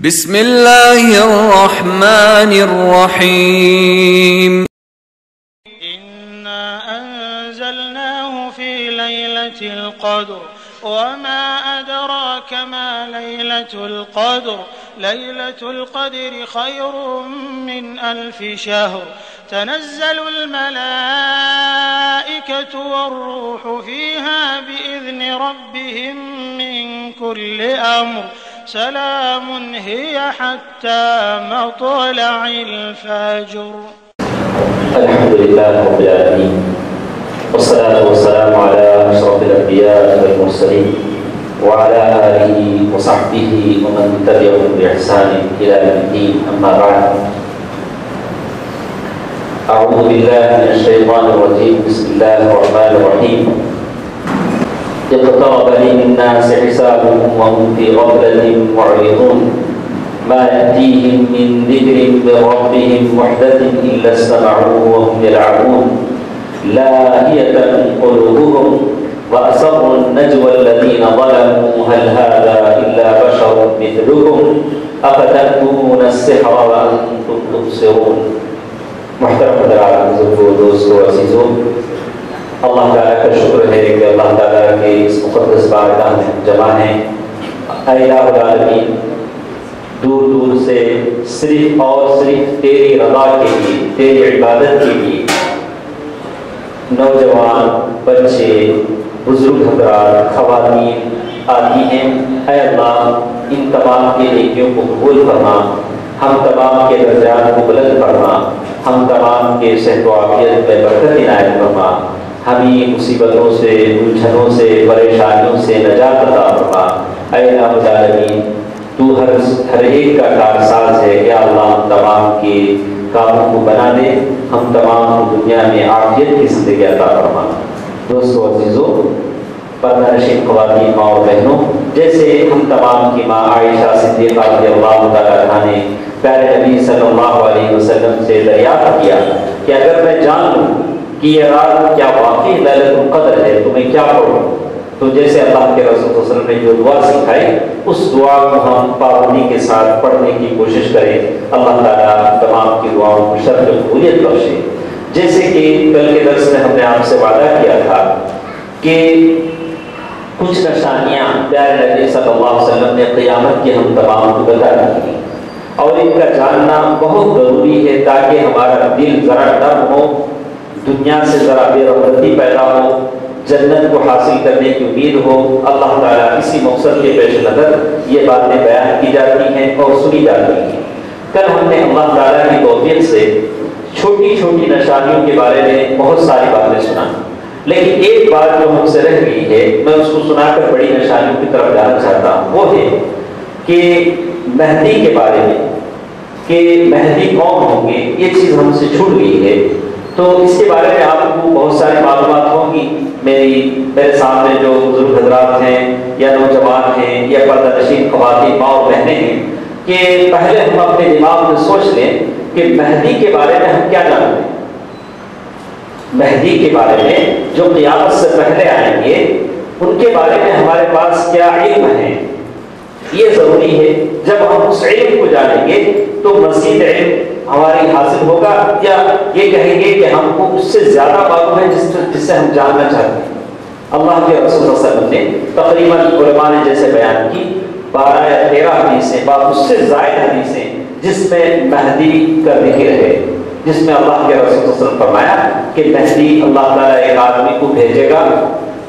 بسم اللہ الرحمن الرحیم إنا أنزلناه في ليلة القدر وما أدراك ما ليلة القدر ليلة القدر خير من 1000 شهر تنزل الملائكة والروح فيها بإذن ربهم من كل أمر سلام هي حتى مطلع الفجر. الحمد لله رب العالمين والصلاة والسلام على أشرف الأنبياء والمرسلين وعلى آله وصحبه ومن تبعهم بإحسان إلى يوم الدين. أما بعد، أعوذ بالله من الشيطان الرجيم. بسم الله الرحمن الرحيم. اقترب للناس حسابهم وهم في غفلة معرضون ما يأتيهم من ذكر من ربهم محدث إلا استمعوه وهم يلعبون لاهية قلوبهم وأسروا النجوى الذين ظلموا هل هذا إلا بشر مثلكم أفتأتون السحر وأنتم تبصرون. محترم حضرات، بزرگوں، دوستوں، عزیزوں، اللہ تعالیٰ کا شکر ہے کہ اللہ تعالیٰ کے اس مقدس بارگاہ میں جمع ہیں. اے الہ العالمین، دور دور سے صرف اور صرف تیری رضا کے لیے، تیری عبادت کے لیے نوجوان، بچے، بزرگ حضرات، خواتین آتی ہیں. اے اللہ، ان تمام کے نیکیوں کو قبول فرما، ہم تمام کے درجات کو بلند فرما، ہم تمام کے صحت و عافیت میں برکت عنایت فرما، ہمیں مصیبتوں سے، الجھنوں سے، پریشانیوں سے نجات عطا فرما. اے الہ العالمین، تو ہر ایک کا کارساز ہے. یا اللہ، ہم تمام کے کاموں کو بنا دے، ہم تمام کو دنیا میں عافیت کی زندگی عطا فرما. دوستو، عزیزوں، پردہ نشین خواتین، ماں اور بہنوں، جیسے ہم تمام کی ماں عائشہ صدیقہ رضی اللہ تعالیٰ عنہا نے پیارے نبی صلی اللہ علیہ وسلم سے دریافت کیا کہ اگر میں جان لوں کہ یہ رات کیا واقعی لیلۃ القدر ہے تو میں کیا پڑھوں؟ تو جیسے اللہ کے رسول صلی اللہ علیہ وسلم نے جو دعا سکھائی، اس دعا کو ہم پابندی کے ساتھ پڑھنے کی کوشش کریں. اللہ تعالیٰ تمام کی دعاؤں کو شرف قبولیت بخشے. جیسے کہ کل کے درس میں ہم نے آپ سے وعدہ کیا تھا کہ کچھ نشانیاں پیارے نبی صلی اللہ علیہ وسلم نے قیامت کی ہم تمام کو بتا دی، اور ان کا جاننا بہت ضروری ہے تاکہ ہمارا دل ذرا نرم ہو، دنیا سے ذرا بے رغبتی پیدا ہو، جنت کو حاصل کرنے کی امید ہو. اللہ تعالیٰ اسی مقصد کے پیش نظر یہ باتیں بیان کی جاتی ہیں اور سنی جاتی ہیں. کل ہم نے اللہ تعالیٰ کی توفیق سے چھوٹی چھوٹی نشانیوں کے بارے میں بہت ساری باتیں سنا، لیکن ایک بات جو ہم سے رہ گئی ہے، میں اس کو سنا کر بڑی نشانیوں کی طرف جانا چاہتا ہوں. وہ ہے کہ مہدی کے بارے میں، کہ مہدی کون ہوں گے، یہ چیز ہم سے چھوٹ گئی ہے. تو اس کے بارے میں آپ کو بہت ساری معلومات ہوں گی. میرے سامنے جو بزرگ حضرات ہیں یا نوجوان ہیں یا پردہ نشین خواتین، ماں اور بہنیں ہیں، کہ پہلے ہم اپنے دماغ میں سوچ لیں کہ مہدی کے بارے میں ہم کیا جانتے ہیں. مہدی کے بارے میں جو قیامت سے پہلے آئیں گے، ان کے بارے میں ہمارے پاس کیا علم ہے. یہ ضروری ہے. جب ہم اس علم کو جانیں گے تو مزید علم ہماری حاصل ہوگا، یا یہ کہیں گے کہ ہم کو اس سے زیادہ معلوم ہے جس سے ہم جاننا چاہتے ہیں. اللہ کے رسول صلی اللہ علیہ وسلم نے تقریباً علماء نے جیسے بیان کی 12 یا 13 حدیثیں، اس سے زائد حدیثیں جس میں مہدی کا ذکر ہے، جس میں اللہ کے رسول صلی اللہ علیہ وسلم فرمایا کہ مہدی اللہ تعالیٰ ایک آدمی کو بھیجے گا،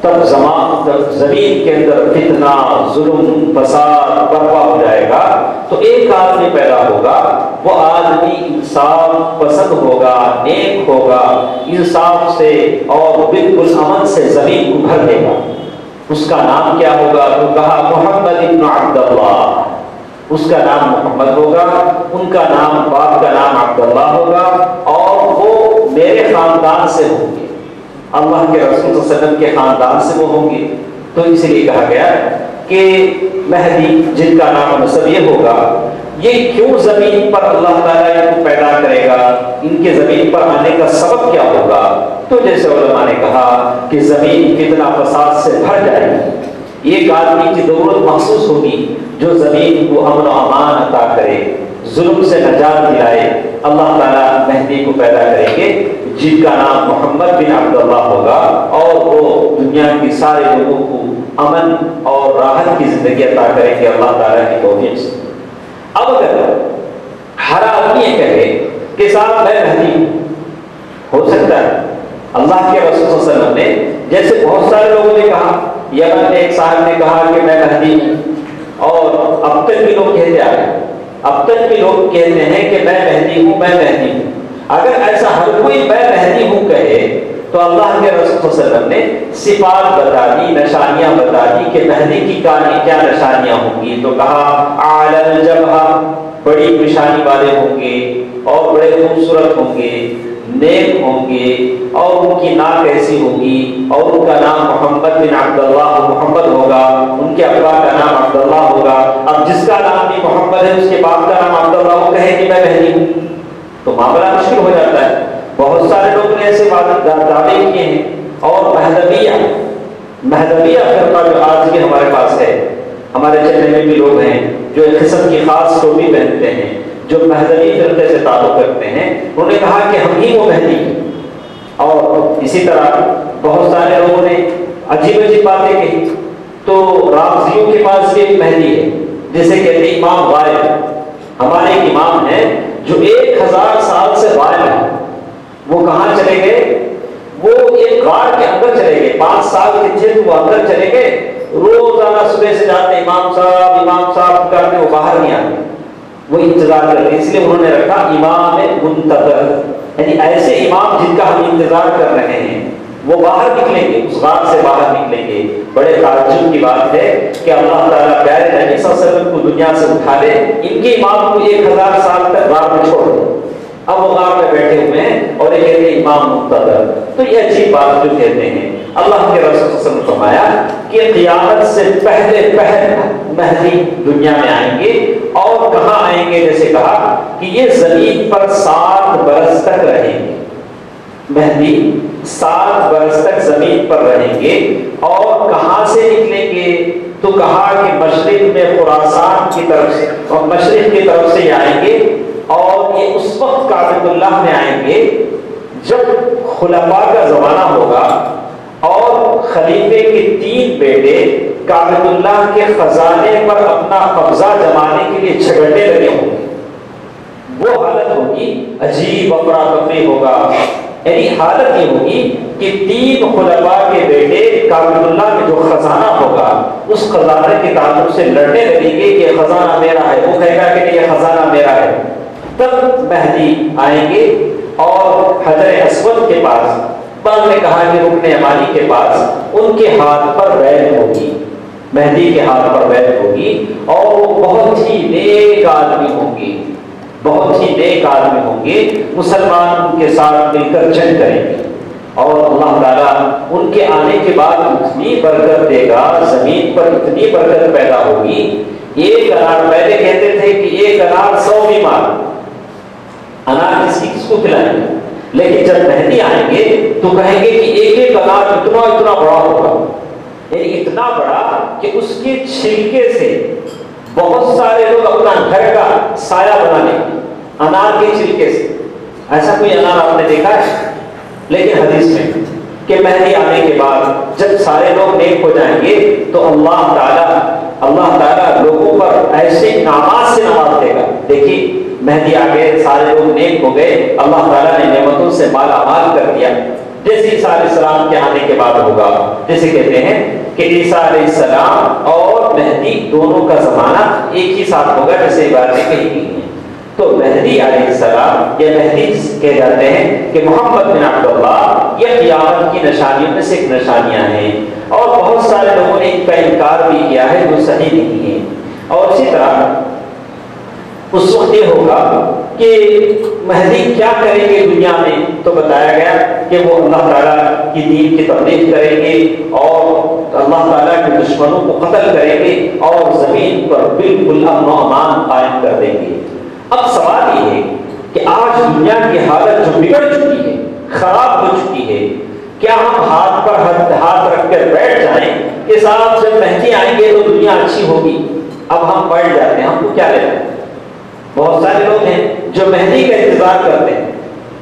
تب زمین کے اندر فتنہ، ظلم، فساد برپا ہو جائے گا. تو ایک آدمی پیدا ہوگا، وہ آدمی انصاف پسند ہوگا، نیک ہوگا، انصاف سے اور بالکل امن سے زمین کو بھر دے گا. اس کا نام کیا ہوگا؟ تو کہا محمد ابن عبداللہ. اس کا نام محمد ہوگا، ان کا نام، باپ کا نام عبداللہ ہوگا، اور وہ میرے خاندان سے ہوں گے. اللہ کے رسول صلی اللہ علیہ وسلم کے خاندان سے وہ ہوں گے. تو اس لیے کہا گیا کہ مہدی جن کا نام نسب یہ ہوگا، یہ کیوں زمین پر اللہ تعالیٰ ان کو پیدا کرے گا، ان کے زمین پر آنے کا سبب کیا ہوگا؟ تو جیسے علماء نے کہا کہ زمین فتنہ فساد سے بھر جائے گی. ایک آدمی کی ضرورت محسوس ہوگی جو زمین کو امن و امان عطا ظلم سے نجات دلائے، اللہ تعالیٰ مہدی کو پیدا کریں گے جن کا نام محمد بن عبداللہ ہوگا، اور وہ دنیا کے سارے لوگوں کو امن اور راحت کی زندگی عطا کریں گے اللہ تعالیٰ کی توفیق سے۔ اب اگر ہر آدمی یہ کہے کہ صاحب میں مہدی ہوں، ہو سکتا ہے اللہ کے رسول صلی اللہ علیہ وسلم نے، جیسے بہت سارے لوگوں نے کہا، یمن میں ایک صاحب نے کہا کہ میں مہدی ہوں، اور اب تک بھی لوگ کہتے آ رہے، اب تک بھی لوگ کہتے ہیں کہ میں مہدی ہوں، میں مہدی ہوں۔ اگر ایسا ہر کوئی میں مہدی ہوں کہے تو اللہ کے رسول صلی اللہ علیہ وسلم نے صفات بتا دی، نشانیاں بتا دی کہ مہدی کی کیا نشانیاں ہوں گی۔ تو کہا اعلی الجبہہ، بڑی نشانی والے ہوں گے اور بڑے خوبصورت ہوں گے، نیک ہوں گے، اور ان کی ناک ایسی ہوگی، اور ان کا نام محمد بن عبداللہ محمد ہوگا، ان کے ابا کا نام عبداللہ ہوگا۔ اب جس کا نام بھی محمد ہے اس کے باپ کا نام عبداللہ، وہ کہے کہ میں مہدی ہوں تو معاملہ مشکل ہو جاتا ہے۔ بہت سارے لوگ نے ایسے دعوے کیے ہیں۔ اور مہدویہ فرقہ جو آج بھی ہمارے پاس ہے، ہمارے چلنے میں بھی لوگ ہیں جو ایک قسم کی خاص ٹوپی پہنتے ہیں، جو مہدوی فرقے سے تعلق رکھتے ہیں، انہوں نے کہا کہ ہم ہی وہ مہدی ہیں۔ اور اسی طرح بہت سارے لوگوں نے عجیب عجیب باتیں کہی۔ تو رافضیوں کے پاس بھی ایک مہدی ہے جسے کہتے ہیں امام غائب۔ ہمارے ایک امام ہیں جو 1000 سال سے غائب ہیں، وہ کہاں چلے گئے؟ وہ ایک غار کے اندر چلے گئے، 5 سال کے تھے تو وہ اندر چلے گئے، روزانہ صبح سے جاتے امام صاحب کرتے، وہ باہر نہیں آتے، وہ انتظار کرتے۔ اس لیے انہوں نے رکھا امام منتظر، یعنی ایسے امام جن کا ہم انتظار کر رہے ہیں وہ باہر نکلیں گے، اس غار سے باہر نکلیں گے۔ بڑے تعجب کی بات ہے کہ اللہ تعالیٰ پیارے نبی صلی اللہ علیہ وسلم کو دنیا سے اٹھا لے، ان کے امام کو 1000 سال تک غار میں چھوڑ دے، اب وہ غار میں بیٹھے ہوئے ہیں اور یہ کہتے ہیں امام منتظر۔ تو یہ عجیب بات جو کہتے ہیں، اللہ کے رسول صلی اللہ علیہ وسلم نے فرمایا کہ قیامت سے پہلے مہدی دنیا میں آئیں گے، اور کہاں آئیں گے؟ جیسے کہا کہ یہ زمین پر 7 برس تک رہیں گے، مہدی 7 برس تک زمین پر رہیں گے۔ اور کہاں سے نکلیں گے؟ تو کہا کہ مشرق میں خراسان کی طرف سے، اور مشرق کی طرف سے آئیں گے، اور یہ اس وقت کعبۃ اللہ میں آئیں گے جب خلفاء کا زمانہ ہوگا، اور خلیفے کے 3 بیٹے کعبۃ اللہ کے خزانے پر اپنا قبضہ جمانے کے لیے جھگڑنے لگے ہوں گے۔ وہ حالت ہوگی، عجیب افراتفری ہوگا، یعنی حالت یہ ہوگی کہ 3 خلفاء کے بیٹے کعبۃ اللہ میں جو خزانہ ہوگا اس خزانے کے تعلق سے لڑنے لگیں گے کہ خزانہ میرا ہے، وہ کہے گا کہ یہ خزانہ میرا ہے۔ تب مہدی آئیں گے اور حجر اسود کے پاس، بعض نے کہا کہ رکن یمانی کے پاس، ان کے ہاتھ پر بیعت ہوگی، مہدی کے ہاتھ پر بیعت ہوگی، اور وہ بہت ہی نیک آدمی ہوں گے، بہت ہی نیک آدمی ہوں گے، مسلمان ان کے ساتھ مل کر جنگ کریں گے، اور اللہ تعالیٰ ان کے آنے کے بعد اتنی برکت دے گا، زمین پر اتنی برکت پیدا ہوگی۔ 1 انار، پہلے کہتے تھے کہ 1 انار 100 بیمار، انار کس کو کھلائیں گے، لیکن جب مہدی آئیں گے تو کہیں گے کہ 1 انار اتنا بڑا ہوگا، یعنی اتنا بڑا کہ اس کے چھلکے سے بہت سارے لوگ اپنا گھر کا سایہ بنا لیں گے، انار کے چھلکے سے۔ ایسا کوئی انار آپ نے دیکھا ہے؟ لیکن حدیث میں کہ مہدی آنے کے بعد جب سارے لوگ نیک ہو جائیں گے تو اللہ تعالیٰ لوگوں پر ایسے انعامات سے نواز دے گا۔ دیکھیے مہدی آ گئے، سارے لوگ نیک ہو گئے، اللہ تعالیٰ نے نعمتوں سے مالا مال کر دیا، جیسے عیسیٰ علیہ السلام کے آنے کے بعد ہوگا۔ جیسے کہتے ہیں کہ عیسیٰ علیہ السلام اور مہدی دونوں کا زمانہ ایک ہی ساتھ ہوگا، جیسے باتیں کہی گئی ہیں۔ تو مہدی علیہ السلام یا مہدی کہے جاتے ہیں کہ محمد بن عبداللہ، یہ قیامت کی نشانیوں میں سے ایک نشانیاں ہیں، اور بہت سارے لوگوں نے ان کا انکار بھی کیا ہے جو صحیح نہیں ہے۔ اور اسی طرح اس وقت یہ ہوگا کہ مہدی کیا کریں گے دنیا میں، تو بتایا گیا کہ وہ اللہ تعالیٰ کی دین کی تبلیغ کریں گے، اور اللہ تعالیٰ کے دشمنوں کو قتل کریں گے، اور زمین پر بالکل امن و امان قائم کر دیں گے۔ اب سوال یہ ہے کہ آج دنیا کی حالت جو بگڑ چکی ہے، خراب ہو چکی ہے، کیا ہم ہاتھ پر ہاتھ رکھ کر بیٹھ جائیں کہ صاحب جب مہدی آئیں گے تو دنیا اچھی ہوگی؟ اب ہم بیٹھ جاتے ہیں، ہم کو کیا لینا ہے؟ بہت سارے لوگ ہیں جو مہدی کا انتظار کرتے ہیں،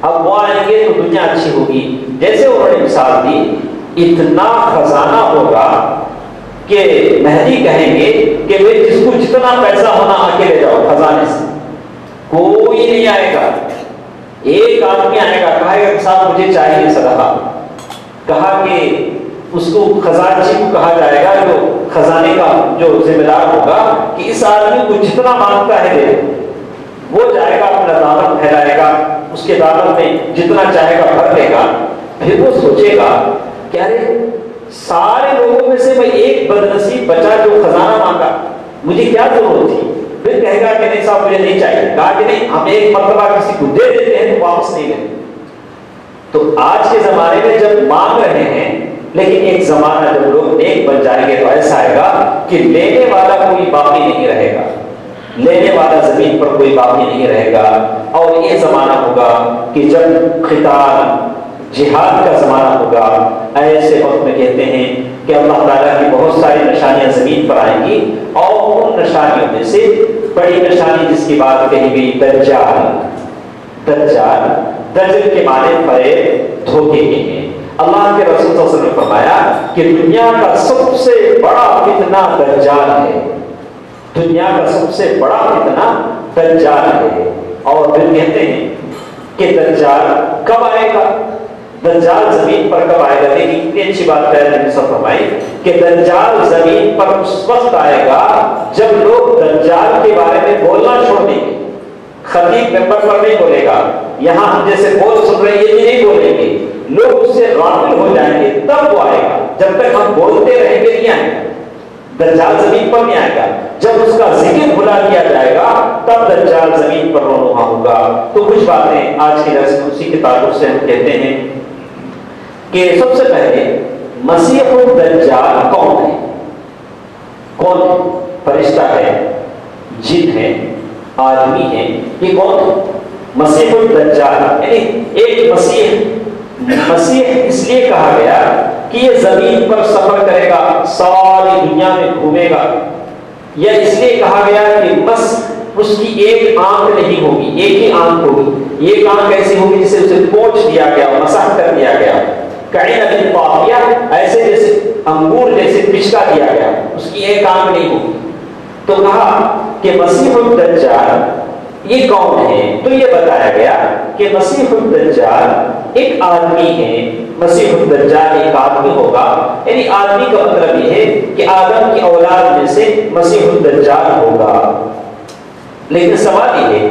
اب وہ آئیں گے تو دنیا اچھی ہوگی. جیسے انہوں نے مثال دی، اتنا خزانہ ہوگا کہ مہدی کہیں گے کہ بھائی جس کو جتنا پیسہ ہونا آ کے لے جاؤ خزانے سے. کوئی نہیں آئے گا، ایک آدمی آئے گا، کہے گا کہ صاحب مجھے چاہیے صدقہ. کہا کہ اس کو خزانچی کو کہا جائے گا، جو خزانے کا جو ذمہ دار ہوگا، کہ اس آدمی کو جتنا مانگتا ہے دے. وہ جائے گا، اپنا دامن پھیلائے گا، اس کے دامن میں جتنا چاہے گا بھر لے گا. پھر وہ سوچے گا کہ ارے سارے لوگوں میں سے میں ایک بدنصیب بچا جو خزانہ مانگا، مجھے کیا ضرورت تھی. پھر کہے گا کہ نہیں صاحب مجھے نہیں چاہیے. کہا کہ نہیں، ہم ایک مرتبہ کسی کو دے دیتے ہیں تو واپس نہیں لیتے. تو آج کے زمانے میں جب مانگ رہے ہیں، لیکن ایک زمانہ جب لوگ نیک بن جائیں گے تو ایسا آئے گا کہ لینے والا کوئی باقی نہیں رہے گا، لینے والا زمین پر کوئی باقی نہیں رہے گا. اور یہ زمانہ ہوگا کہ جب قتال جہاد کا زمانہ ہوگا. ایسے وقت میں کہتے ہیں کہ اللہ تعالیٰ کی بہت ساری نشانیاں زمین پر آئیں گی، اور ان نشانیوں میں سے بڑی نشانی جس کی بات کہی گئی دجال. دجال دجل کے معنی فریب، دھوکے کے ہیں. اللہ کے رسول صلی اللہ علیہ وسلم نے فرمایا کہ دنیا کا سب سے بڑا فتنہ دجال ہے. دنیا کا سب سے بڑا فتنہ دجال ہے. اور پھر کہتے ہیں کہ دجال کب آئے گا، دجال زمین پر کب آئے گا. لیکن اتنی اچھی بات پہلے نے سب فرمائی کہ دجال زمین پر اس وقت آئے گا جب لوگ دجال کے بارے میں بولنا چھوڑ دیں گے. خطیب ممبر پر نہیں بولے گا، یہاں ہم جیسے بول سن رہے ہیں یہ نہیں بولیں گے، لوگ اس سے غافل ہو جائیں گے. تب وہ آئے گا، جب تک ہم بولتے رہیں گے نہیں آئے گا. دجال زمین پر نہیں آئے گا، جب اس کا ذکر بھلا دیا جائے گا تب دجال زمین پر رونما ہوگا. تو کچھ باتیں آج کی درس میں اسی کے تعلق سے ہم کہتے ہیں کہ سب سے پہلے مسیح الدجال کون ہے؟ کون ہے؟ فرشتہ ہے، جن ہے، آدمی ہے، یہ کون ہے؟ مسیح الدجال یعنی ایک مسیح اس لیے کہا گیا کہ یہ زمین پر سفر کرے گا، ساری دنیا میں گھومے گا. یا اس لیے کہا گیا کہ بس اس کی ایک آنکھ نہیں ہوگی، ایک ہی آنکھ ہوگی. ایک آنکھ ایسی ہوگی جسے اسے پوچھ دیا گیا، مسح کر دیا گیا. کعین طافیہ، ایسے جیسے انگور جیسے پچکا دیا گیا، اس کی ایک آنکھ نہیں ہوگی. تو کہا کہ مسیح الدجال یہ کون ہے؟ تو یہ بتایا گیا کہ مسیح الدجال ایک آدمی ہے. مسیح الدجال ایک آدمی ہوگا، یعنی آدمی کا مطلب یہ ہے کہ آدم کی اولاد میں سے مسیح الدجال ہوگا. لیکن سوال یہ ہے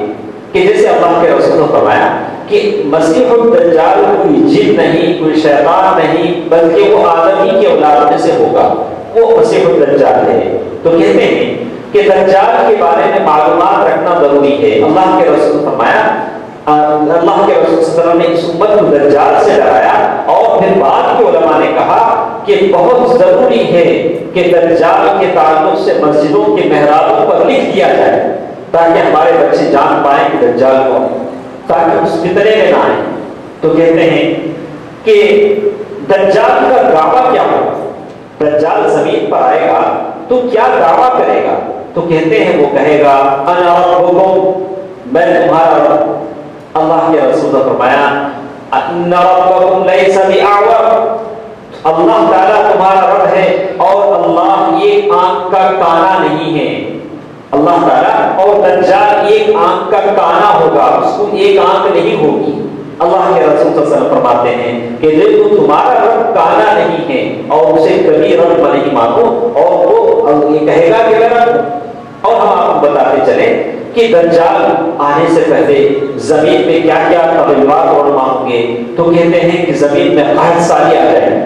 کہ جیسے اللہ کے رسول نے فرمایا کہ مسیح الدجال کوئی جن نہیں، کوئی شیطان نہیں، بلکہ وہ آدم ہی کی اولاد میں سے ہوگا، وہ مسیح الدجال ہے. تو کہتے ہیں کہ دجال کے بارے میں معلومات رکھنا ضروری ہے. اللہ کے رسول نے فرمایا، اللہ کے رسول صلی اللہ علیہ وسلم نے اس امت کو دجال سے ڈرایا. اور پھر بعد کے علماء نے کہا کہ بہت ضروری ہے کہ دجال کے تعلق سے مسجدوں کے محرابوں پر لکھ دیا جائے تاکہ ہمارے بچے جان پائیں کہ دجال کون ہے، تاکہ اس فتنے میں نہ آئیں. تو کہتے ہیں کہ دجال کا دعویٰ کیا ہوگا؟ دجال زمین پر آئے گا تو کیا دعویٰ کرے گا؟ تو کہتے ہیں وہ کہے گا انا ربکم، میں تمہارا رب. اللہ کے رسول نے فرمایا ان ربکم لیس بأعور، اللہ تعالیٰ تمہارا رب ہے اور اللہ ایک آنکھ کا کانا نہیں ہے. اللہ تعالیٰ اور دجال ایک آنکھ کا کانا ہوگا، اس کو ایک آنکھ نہیں ہوگی. اللہ کے رسول صلی اللہ علیہ وسلم فرماتے ہیں کہ دیکھو تمہارا رب کانا نہیں ہے اور اسے کبھی رب نہیں مانو، اور وہ یہ کہے گا کہ میں رب ہوں. اور ہم آپ کو بتاتے چلیں کہ دجال آنے سے پہلے زمین میں کیا کیا تغیرات اور ہوں گے. تو کہتے ہیں کہ زمین میں قحط سالی آ جائے،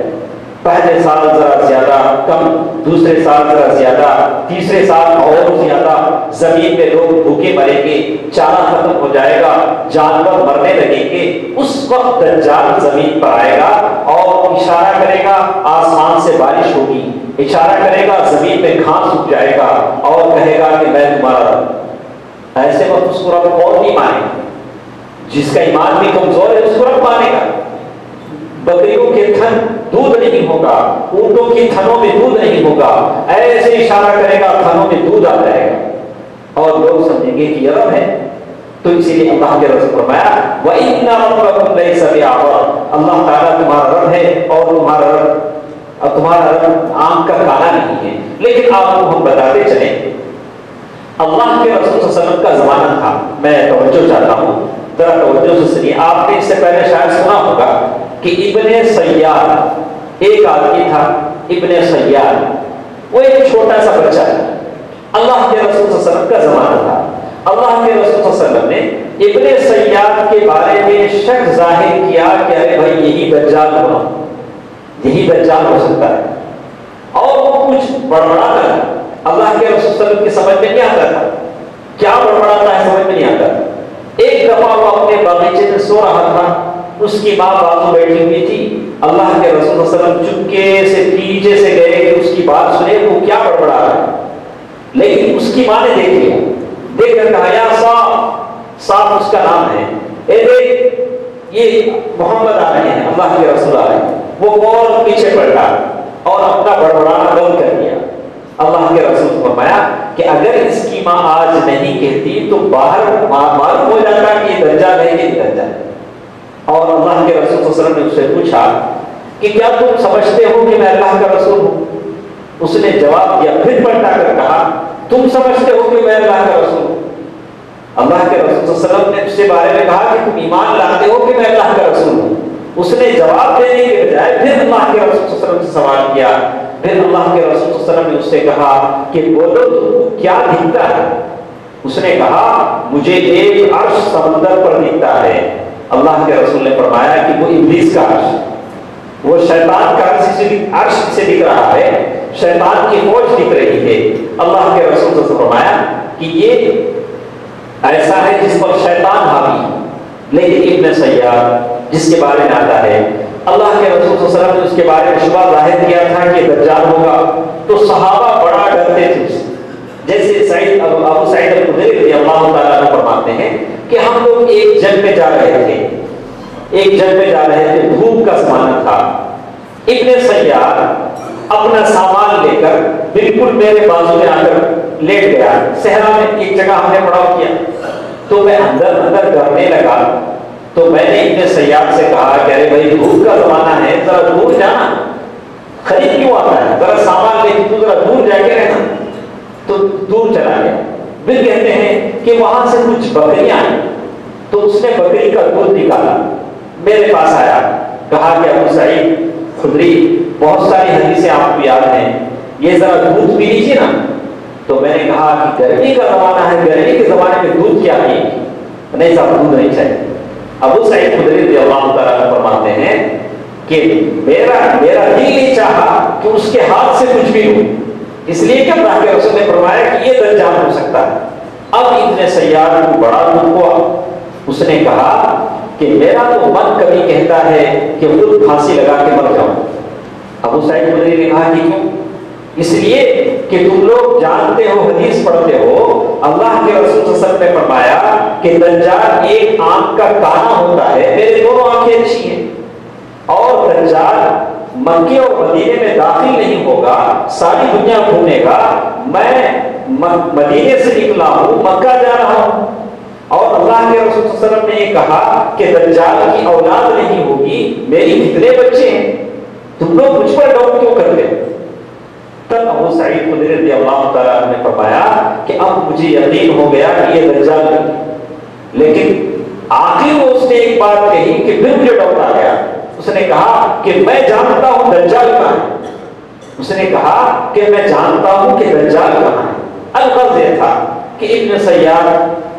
پہلے سال ذرا زیادہ کم، دوسرے سال ذرا زیادہ، تیسرے سال اور زیادہ. زمین میں لوگ بھوکے مریں گے، چارہ ختم ہو جائے گا، جانور مرنے لگیں گے. اس وقت دجال زمین پر آئے گا اور اشارہ کرے گا آسمان سے بارش ہوگی، اشارہ کرے گا زمین میں گھاس اگ جائے گا اور کہے گا کہ میں تمہارا رب. ایسے وقت اس کو رب کون نہیں مانے گا؟ جس کا ایمان بھی کمزور ہے اس کو رب مانے گا. بکریوں کے تھن دودھ نہیں ہوگا، اونٹوں کی تھنوں میں دودھ نہیں ہوگا، ایسے اشارہ کرے گا تھنوں میں دودھ آ جائے گا. اور لوگ سمجھیں گے کہ یہ رب ہے. تو اسی لیے اللہ کے رسول فرمایا وَإِنَّ رَبَّكُمْ لَيْسَ بِأَعْوَرٍ، اللہ تعالیٰ تمہارا رب ہے اور تمہارا رب آنکھ کا کانا نہیں ہے. لیکن آپ کو ہم بتاتے چلیں اللہ کے رسول صلی اللہ علیہ وسلم کا زمانہ تھا. میں توجہ چاہتا ہوں، ذرا توجہ سے سنیے. آپ نے اس سے پہلے شاید سنا ہوگا کہ ابن سیاد ایک آدمی تھا. ابن سیاد وہ ایک چھوٹا سا بچہ ہے. اللہ کے رسول صلی اللہ علیہ وسلم کا زمانہ تھا. اللہ کے رسول صلی اللہ علیہ وسلم نے ابن سیاد کے بارے میں شک ظاہر کیا کہ ارے بھائی یہی دجال ہوگا، یہی دجال ہو سکتا ہے. اور وہ کچھ بڑبڑاتا ہے. اللہ کے رسول صلی اللہ علیہ وسلم کی سمجھ میں نہیں آتا تھا کیا بڑبڑاتا ہے، سمجھ میں نہیں آتا. ایک دفعہ وہ اپنے باغیچے میں سو رہا تھا. اس کی ماں بازو بیٹھی ہوئی تھی. اللہ کے رسول صلی اللہ علیہ وسلم چپکے سے پیچھے سے گئے کہ اس کی بات سنے وہ کیا بڑبڑا رہا ہے. لیکن اس کی ماں نے دیکھ لیا، دیکھ کر کہا یا صاحب اس کا نام ہے، اے دیکھ یہ محمد آ رہے ہیں، اللہ کے رسول آ رہے ہیں. وہ فوراً پیچھے پلٹا اور اپنا بڑبڑانا بند کر دیا. اللہ کے رسول نے فرمایا کہ اگر اس کی ماں آج نہیں کہتی تو باہر معلوم ہو جاتا کہ یہ دجال ہے کہ دجال ہے. اور اللہ کے رسول صلی اللہ علیہ وسلم نے اس سے پوچھا کہ کیا تم سمجھتے ہو کہ میں اللہ کا رسول ہوں؟ اس نے جواب دیا، پھر پلٹا کر کہا تم سمجھتے ہو کہ میں اللہ کا رسول ہوں؟ اللہ کے رسول صلی اللہ علیہ وسلم نے اس کے بارے میں کہا کہ تم ایمان لاتے ہو کہ میں اللہ کا رسول ہوں. اس نے جواب دینے کے بجائے پھر اللہ کے رسول صلی اللہ علیہ وسلم سے سوال کیا. پھر اللہ کے رسول صلی اللہ علیہ وسلم نے اس سے کہا کہ بولو تم کو کیا دکھتا ہے؟ اس نے کہا مجھے ایک عرش سمندر پر دکھتا ہے. اللہ کے رسول نے فرمایا کہ وہ ابلیس کا عرش، وہ شیطان کا عرش سے دکھ رہا ہے، شیطان کی فوج دکھ رہی ہے. اللہ کے رسول نے فرمایا کہ یہ ایسا ہے جس پر شیطان حاوی ہے. لیکن ابن سیاد جس کے بارے میں آتا ہے اللہ کے رسول صلی اللہ علیہ وسلم نے اس کے بارے میں شبہ ظاہر کیا تھا کہ دجال ہوگا تو صحابہ بڑا ڈرتے تھے. جیسے ابو سعید الخدری رضی اللہ تعالیٰ عنہ فرماتے ہیں کہ ہم لوگ ایک جنگ پہ جا رہے تھے، دھوپ کا زمانہ تھا. ابن سیاد اپنا سامان لے کر بالکل میرے بازو میں آ کر لیٹ گیا. صحرا میں ایک جگہ ہم نے پڑاؤ کیا تو میں اندر ڈرنے لگا. تو میں نے ابن سیاد سے کہا کہ ارے بھائی دھوپ کا زمانہ ہے، ذرا دور جانا، خرید کیوں آتا ہے، ذرا سامان لے کے تو ذرا دور جا کے رہنا. تو دور چلا گیا. پھر کہتے ہیں کہ وہاں سے کچھ بکریاں آئیں تو اس نے بکری کا دودھ نکالا، میرے پاس آیا، کہا کہ ابو سعید خدری بہت ساری حدیثیں آپ کو یاد ہیں، یہ ذرا دودھ پی لیجیے نا. تو میں نے کہا کہ گرمی کا زمانہ ہے، گرمی کے زمانے میں دودھ کیا ہے؟ نہیں صاحب دودھ نہیں چاہیے. ابو سعید خدری رضی اللہ تعالیٰ فرماتے ہیں کہ میرا دل نہیں چاہا کہ اس کے ہاتھ سے کچھ بھی ہو، اس لیے کہ اللہ کے رسول نے فرمایا کہ یہ دجال ہو سکتا ہے. اب ابن سیاد کو بڑا دکھ ہوا. اس نے کہا کہ میرا تو من کبھی کہتا ہے کہ خود پھانسی لگا کے مر جاؤں. ابو سعید خدری نے کہا کہ کیوں؟ اس لیے کہ تم لوگ جانتے ہو، حدیث پڑھتے ہو، اللہ کے رسول صلی اللہ علیہ وسلم نے فرمایا کہ دجال ایک آنکھ کا کانا ہوتا ہے، میرے دونوں آنکھیں اچھی ہیں، اور دجال مکے اور مدینے میں داخل نہیں ہوگا، ساری دنیا گھومے گا. میں مدینے سے نکلا ہوں، مکہ جا رہا ہوں. اور اللہ کے رسول صلی اللہ علیہ وسلم نے یہ کہا کہ دجال کی اولاد نہیں ہوگی، میری کتنے بچے ہیں، تم لوگ مجھ پر ڈاؤٹ کیوں کرتے؟ تب ابو سعید خدری رضی اللہ تعالیٰ عنہ نے فرمایا کہ اب مجھے یقین ہو گیا کہ یہ دجال نہیں. لیکن آخر وہ اس نے ایک بات کہی کہ پھر مجھے ڈاؤٹ آ گیا. اس نے کہا کہ میں جانتا ہوں دجال کہاں ہے. اس نے کہا کہ میں جانتا ہوں کہ دجال کہاں ہے. الغرض یہ تھا کہ ابن سیاد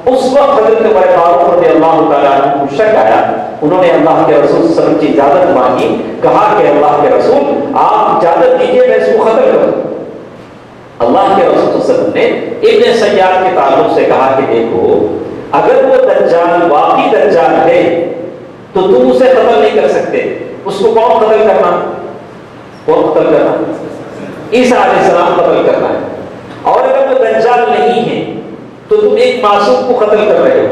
اس وقت حضرت عمر فاروق رضی اللہ تعالیٰ عنہ کو شک آیا. انہوں نے اللہ کے رسول صلی اللہ علیہ وسلم کی اجازت مانگی، کہا کہ اللہ کے رسول آپ اجازت دیجیے میں اس کو ختم کروں. اللہ کے رسول صلی اللہ علیہ وسلم نے ابن سیاد کے تعلق سے کہا کہ دیکھو اگر وہ دجال واقعی دجال ہے تو تم اسے قتل نہیں کر سکتے. اس کو کون قتل کرنا؟ عیسیٰ علیہ السلام قتل کرنا ہے. اور اگر وہ دجال نہیں ہے تو تم ایک معصوم کو قتل کر رہے ہو.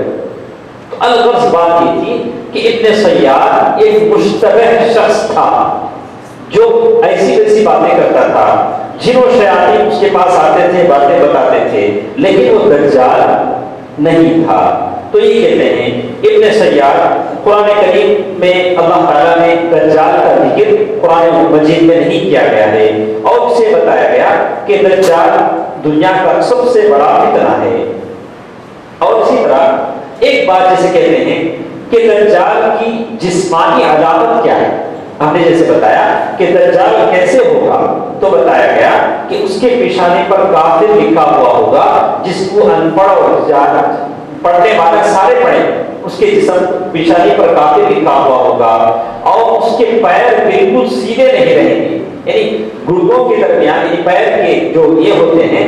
تو الغرض بات یہ تھی کہ ابن سیاد ایک مشتبہ شخص تھا جو ایسی ویسی باتیں کرتا تھا، جن و شیاطین اس کے پاس آتے تھے، باتیں بتاتے تھے، لیکن وہ دجال نہیں تھا۔ تو یہ کہتے ہیں ابن سیار، قرآن کریم میں اللہ تعالیٰ نے دجال کا ذکر قرآن مجید میں نہیں کیا گیا ہے، اور اسے بتایا گیا کہ دجال دنیا کا سب سے بڑا فتنہ ہے۔ اور اسی طرح ایک بات جیسے کہتے ہیں کہ دجال کی جسمانی علامت کیا ہے، ہم نے جیسے بتایا کہ دجال کیسے ہوگا، تو بتایا گیا کہ اس کے پیشانے پر کافر لکھا ہوا ہوگا، جس کو ان پڑھ اور پڑھنے والا سارے پڑھیں، اس کے جسم پیشانی پر کافر لکھا ہوا ہوگا، اور اس کے پیر بالکل سیدھے نہیں رہیں گے، یعنی گھٹنوں کے درمیان یعنی پیر کے جو یہ ہوتے ہیں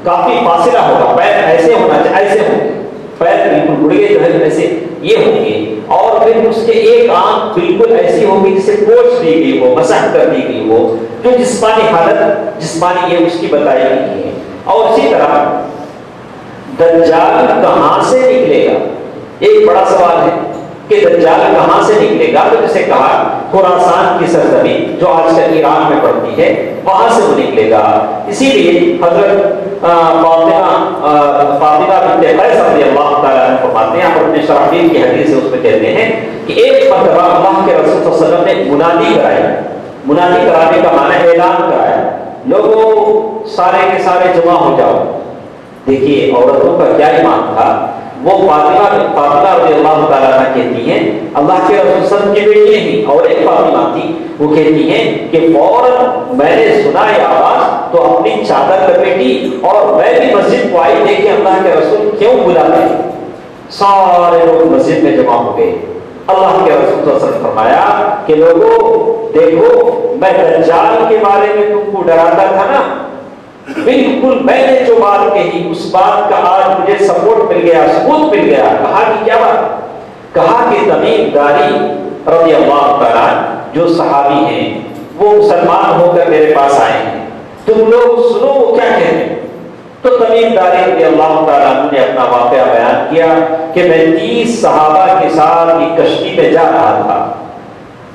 کافی فاصلہ ہوگا، پیر ایسے ہونا چاہیے، ایسے ہوں گے، پیر بالکل گڑگے جو ہے ایسے یہ ہوں گے، اور پھر اس کے ایک آنکھ بالکل ایسی ہوگی جسے پوچھ دی گئی ہو، مسح کر دی گئی ہو، جو جسمانی حالت جسمانی یہ اس کی بتائی گئی ہے۔ اور اسی طرح دجال کہاں سے نکلے گا، ایک بڑا سوال ہے کہ دجال کہاں سے نکلے گا، تو جسے کہا خراسان کی سرزمین جو آج کل ایران میں پڑتی ہے وہاں سے وہ نکلے گا۔ اسی لیے حضرت فاطمہ بنت قیس رضی اللہ تعالیٰ عنہ فرماتے ہیں، اپنے شرافیل کی حدیث سے اس میں کہتے ہیں کہ ایک مرتبہ اللہ کے رسول صلی اللہ علیہ وسلم نے منادی کرائی، منادی کرانے کا معنی اعلان کرایا، لوگوں سارے کے سارے جمع ہو جاؤ۔ دیکھیے عورتوں کا کیا ایمان تھا، وہ فاطمہ رضی اللہ تعالیٰ عنہ کہتی ہیں، اللہ کے رسول صلی اللہ علیہ وسلم کی بیٹی نہیں اور ایک فاطمہ تھی، وہ کہتی ہیں کہ فوراً میں نے سنا یہ آواز تو اپنی چادر لپیٹی اور میں بھی مسجد کو آئی، دیکھیں اللہ کے رسول کیوں بلاتے ہیں، سارے لوگ مسجد میں جمع ہو گئے۔ اللہ کے رسول صلی اللہ علیہ وسلم فرمایا کہ لوگوں دیکھو میں دجال کے بارے میں تم کو ڈراتا تھا نا، بالکل میں نے جو بات کہی اس بات کا آج مجھے سپورٹ مل گیا، ثبوت مل گیا۔ کہا کہ کیا بات؟ کہا کہ تمیم داری رضی اللہ تعالیٰ جو صحابی ہیں وہ مسلمان ہو کر میرے پاس آئے ہیں، تم لوگ سنو وہ کیا کہتے ہیں۔ تو تمیم داری رضی اللہ تعالیٰ نے اپنا واقعہ بیان کیا کہ میں 30 صحابہ کے ساتھ ایک کشتی میں جا رہا تھا،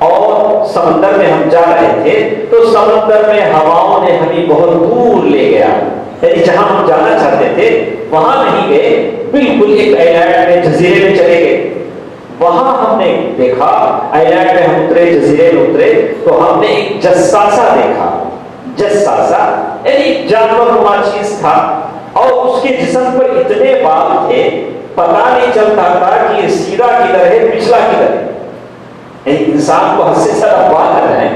اور سمندر میں ہم جا رہے تھے تو سمندر میں ہواؤں نے ہمیں بہت دور لے گیا، یعنی جہاں ہم جانا چاہتے تھے وہاں نہیں گئے، بالکل ایک آئلینڈ میں جزیرے میں چلے گئے۔ وہاں ہم نے دیکھا، آئلینڈ میں ہم اترے، جزیرے میں اترے تو ہم نے ایک جساسہ دیکھا، جساسہ یعنی ایک جانور نما چیز تھا، اور اس کے جسم پر اتنے بال تھے پتہ نہیں چلتا تھا کہ یہ سیدھا کدھر ہے پچھلا کدھر ہے۔ ایک انسان کو حد سے زیادہ بال آ ہے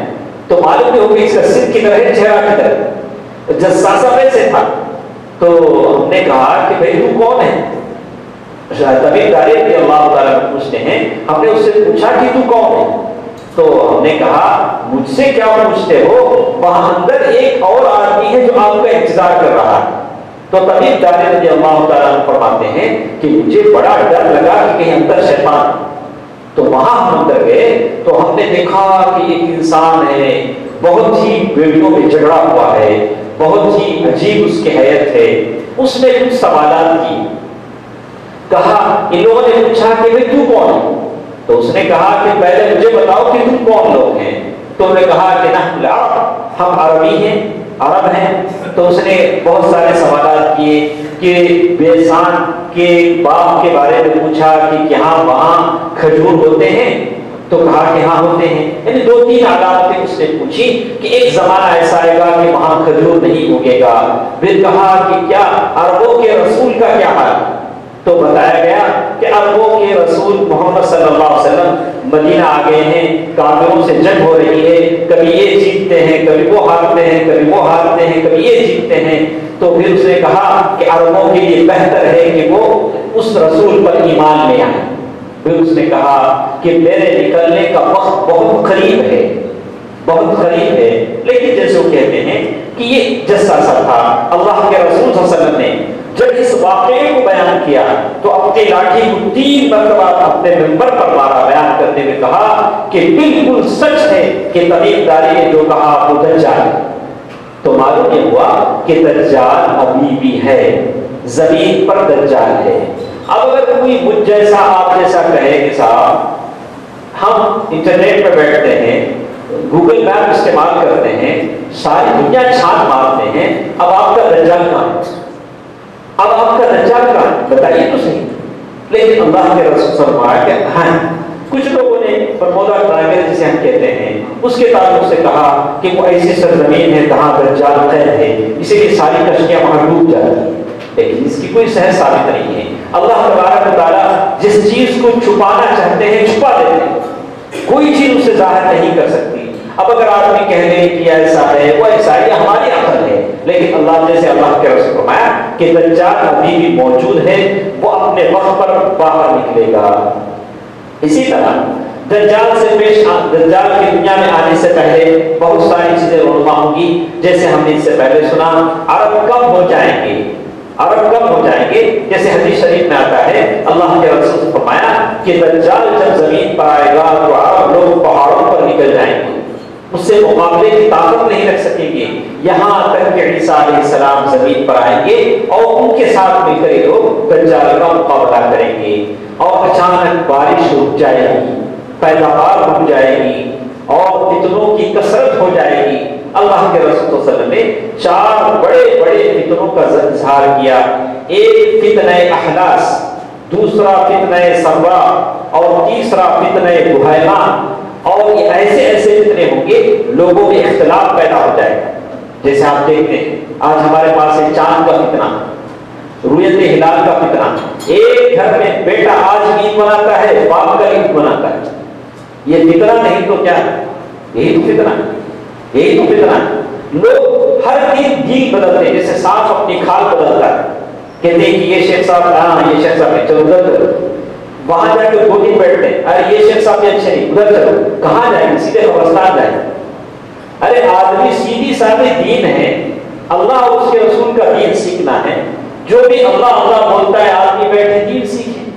تو معلوم نہیں ہوگی اس کا سر کدھر ہے، چہرہ کدھر ہے۔ جساسہ ویسے تھا، تو ہم نے کہا کہ بھائی تو کون ہے؟ تمیم داری رضی اللہ تعالیٰ پوچھتے ہیں، ہم نے اس سے پوچھا کہ تو کون ہے؟ تو ہم نے کہا مجھ سے کیا پوچھتے ہو، وہاں اندر ایک اور آدمی ہے جو آپ کا انتظار کر رہا ہے۔ تو تمیم داری رضی اللہ تعالیٰ فرماتے ہیں کہ مجھے بڑا ڈر لگا کہ کہیں اندر شیطان، تو وہاں ہم اندر گئے تو ہم نے دیکھا کہ ایک انسان ہے، بہت ہی بیڑیوں میں جھگڑا ہوا ہے، بہت ہی عجیب اس کی حیت ہے۔ اس نے کچھ سوالات کی، کہا ان لوگوں نے پوچھا کہ بھئی تو کون ہے؟ تو اس نے کہا کہ پہلے مجھے بتاؤ کہ تم کون لوگ ہیں؟ تو انہوں نے کہا کہ نحن العرب، ہم عربی ہیں، عرب ہیں۔ تو اس نے بہت سارے سوالات کیے کہ بیسان کے باغ کے بارے میں پوچھا کہ کہاں وہاں کھجور ہوتے ہیں؟ تو کہا کہ ہاں ہوتے ہیں، یعنی 2-3 علامتیں اس نے پوچھی کہ ایک زمانہ ایسا آئے گا کہ وہاں کھجور نہیں اگے گا۔ پھر کہا کہ کیا عربوں کے رسول کا کیا حال؟ تو بتایا گیا کہ عربوں کے رسول محمد صلی اللہ علیہ وسلم مدینہ آ گئے ہیں، کافروں سے جنگ ہو رہی ہے، کبھی یہ جیتتے ہیں کبھی وہ ہارتے ہیں، کبھی وہ ہارتے ہیں کبھی یہ جیتتے ہیں۔ تو پھر اس نے کہا کہ عربوں کے لیے بہتر ہے کہ وہ اس رسول پر ایمان لے آئیں۔ پھر اس نے کہا کہ میرے نکلنے کا وقت بہت قریب ہے، بہت قریب ہے۔ لیکن جیسے وہ کہتے ہیں کہ یہ جساسہ تھا۔ اللہ کے رسول صلی اللہ علیہ وسلم نے جب اس واقعے کو بیان کیا تو اپنی لاٹھی کو 3 مرتبہ اپنے منبر پر مارا، بیان کرتے ہوئے کہا کہ بالکل سچ ہے کہ تمیم داری نے جو کہا وہ دجال ہے۔ تو معلوم یہ ہوا کہ دجال ابھی بھی ہے، زمین پر دجال ہے۔ اب اگر کوئی مجھ جیسا آپ جیسا کہے کہ صاحب ہم انٹرنیٹ پہ بیٹھتے ہیں، گوگل میپ استعمال کرتے ہیں، ساری دنیا چھان مارتے ہیں، اب آپ کا دجال کہاں ہے؟ اب آپ کا دجال کہاں ہے؟ بتائیے تو صحیح۔ لیکن اللہ کے رسول صلی اللہ علیہ وسلم ہاں کچھ لوگوں نے برمودا ٹرائنگل جسے ہم کہتے ہیں اس کے تعلق سے کہا کہ وہ ایسی سرزمین ہے جہاں دجال قید ہے، اسی لیے ساری کشتیاں وہاں ڈوب جاتی ہیں، لیکن اس کی کوئی صحت ثابت نہیں ہے۔ اللہ تبارک و تعالیٰ جس چیز کو چھپانا چاہتے ہیں چھپا دیتے ہیں، کوئی چیز اسے ظاہر نہیں کر سکتی۔ اب اگر آدمی کہہ لے کہ ایسا ہے وہ ایسا ہے، یہ ہماری عقل ہے، لیکن اللہ جیسے اللہ کے رسول فرمایا کہ دجال ابھی بھی موجود ہے، وہ اپنے وقت پر باہر نکلے گا۔ اسی طرح دجال کی دنیا میں آنے سے پہلے بہت ساری چیزیں رونما ہوں گی، جیسے ہم نے اس سے پہلے سنا عرب کم ہو جائیں گے، عرب کم ہو جائیں گے، جیسے حدیث شریف میں آتا ہے اللہ کے رسول نے فرمایا کہ دجال جب زمین پر آئے گا تو عرب لوگ پہاڑوں پر نکل جائیں گے، اس سے مقابلے کی طاقت نہیں رکھ سکیں گے، یہاں تک کہ عیسیٰ علیہ السلام زمین پر آئیں گے اور ان کے ساتھ مل کر یہ لوگ دجال کا مقابلہ کریں گے، اور اچانک بارش رک جائے گی، پیداوار رک جائے گی اور فتنوں کی کثرت ہو جائے گی۔ اللہ کے رسول صلی اللہ علیہ وسلم نے 4 بڑے بڑے فتنوں کا اظہار کیا، ایک فتنہ احلاس، دوسرا فتنہ سرا اور تیسرا فتنہ بحیرہ، اور یہ ایسے ایسے فتنے ہوں گے لوگوں میں اختلاف پیدا ہو جائے گا۔ جیسے آپ دیکھتے ہیں آج ہمارے پاس ہے چاند کا فتنہ، رویت ہلال کا فتنہ، ایک گھر میں بیٹا آج عید مناتا ہے باپ کا عید مناتا ہے، یہ فتنہ نہیں تو کیا ہے؟ یہی تو فتنہ ہے، یہی تو فتنہ ہے۔ لوگ ہر دین بدلتے ہیں، جیسے سانپ اپنی کھال بدلتا ہے، کہتے ہیں کہ یہ شیخ صاحب ہاں یہ شیخ صاحب چلو ادھر، وہاں جا کے 2 دن بیٹھتے ہیں، ارے یہ شیخ صاحب بھی اچھے نہیں ادھر چلو، کہاں جائیں گے؟ سیدھے قبرستان جائیں۔ ارے آدمی سیدھی سادھی دین ہے، اللہ اور اس کے رسول کا دین سیکھنا ہے، جو بھی اللہ اللہ بولتا ہے آدمی بیٹھے دین سیکھے۔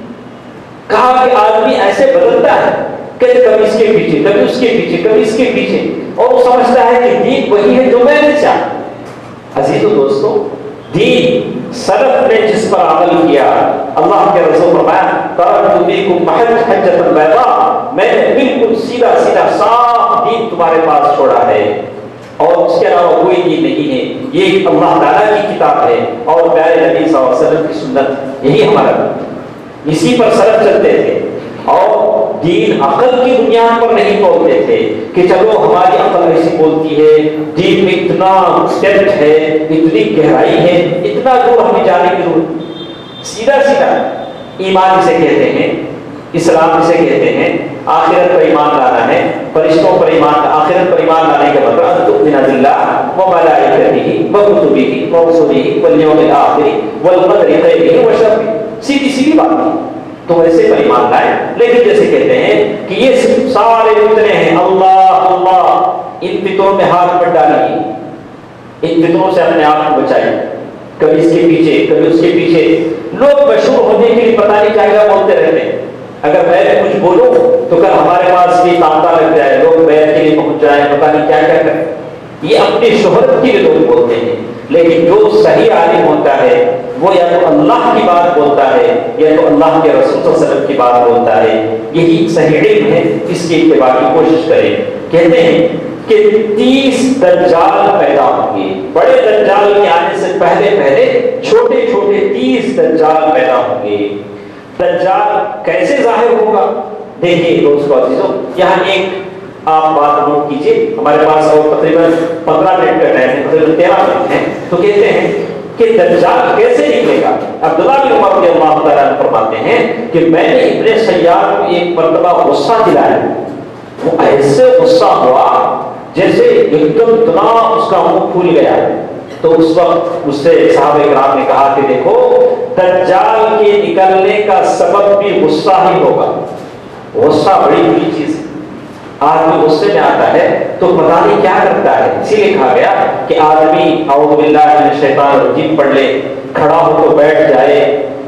کہا کہ آدمی ایسے بدلتا ہے کہ کبھی اس کے پیچھے کبھی اس کے پیچھے کبھی اس کے پیچھے، اور وہ سمجھتا ہے کہ دین وہی ہے جو میں نے چاہا۔ عزیزو دوستو، دین سلف نے جس پر عمل کیا، اللہ کے رسول فرمایا ترکت فیکم محجۃ البیضاء، میں نے بالکل سیدھا سیدھا صاف دین تمہارے پاس چھوڑا ہے، اور اس کے علاوہ کوئی دین نہیں ہے، یہ اللہ تعالیٰ کی کتاب ہے اور پیارے نبی صلی اللہ علیہ وسلم کی سنت، یہی ہمارا دین، اسی پر سلف چلتے تھے، اور دین عقل کی بنیاد پر نہیں بولتے تھے کہ چلو ہماری عقل ایسی بولتی ہے، دین میں اتنا ڈیپتھ ہے، اتنی گہرائی ہے، اتنا دور ہمیں جانے کی ضرورت۔ سیدھا سیدھا ایمان اسے کہتے ہیں، اسلام اسے کہتے ہیں، آخرت پر ایمان لانا ہے، فرشتوں پر ایمان، آخرت پر ایمان لانے کا مطلب ان تؤمن باللہ وملائکتہ وکتبہ ورسلہ والیوم الآخر والقدر خیرہ وشرہ، سیدھی سیدھی بات ہے، تو ایسے پر ایمان لائیں۔ لیکن جیسے کہتے ہیں کہ یہ سارے فتنے ہیں، اللہ اللہ، ان فتنوں میں ہاتھ مت ڈالیے، ان فتنوں سے اپنے آپ کو بچائیے، کبھی اس کے پیچھے کبھی اس کے پیچھے۔ لوگ مشہور ہونے کے لیے پتہ نہیں کیا کیا بولتے رہتے ہیں، اگر میں کچھ بولوں تو کل ہمارے پاس بھی تانتا لگ جائے، لوگ بیت کے لیے پہنچ جائیں، پتہ نہیں کیا کیا کریں، یہ اپنی شہرت کے لیے لوگ بولتے ہیں۔ لیکن جو صحیح عالم ہوتا ہے وہ یا تو اللہ کی بات بولتا ہے یا تو اللہ کے رسول صلی اللہ علیہ وسلم کی بات بولتا ہے، یہی صحیح علم ہے، اس کی اتباع کی کوشش کریں۔ کہتے ہیں کہ 30 دجال پیدا ہوں گے، بڑے دجال کے آنے سے پہلے پہلے چھوٹے چھوٹے 30 دجال پیدا ہوں گے۔ دجال کیسے ظاہر ہوگا؟ دیکھیے دوستو عزیزو، یہاں ایک آپ بات نوٹ کیجئے، ہمارے پاس اور تقریباً 15 منٹ کا ٹائم ہے، تقریباً 13 منٹ ہیں، تو کہتے ہیں کہ دجال کیسے نکلے گا؟ عبداللہ بن عمر رضی اللہ تعالیٰ عنہ فرماتے ہیں کہ میں نے ابن سیار کو ایک مرتبہ غصہ دلایا، وہ ایسے غصہ ہوا جیسے ایک دم اتنا اس کا منہ پھول گیا، تو اس وقت اس سے صحابہ کرام نے کہا کہ دیکھو دجال کے نکلنے کا سبب بھی غصہ ہی ہوگا، غصہ بڑی بری چیز ہے، آدمی غصے میں آتا ہے تو پتہ نہیں کیا کرتا ہے، اسی لیے کہا گیا کہ آدمی اعوذ باللہ من الشیطان الرجیم پڑھ لے، کھڑا ہو تو بیٹھ جائے۔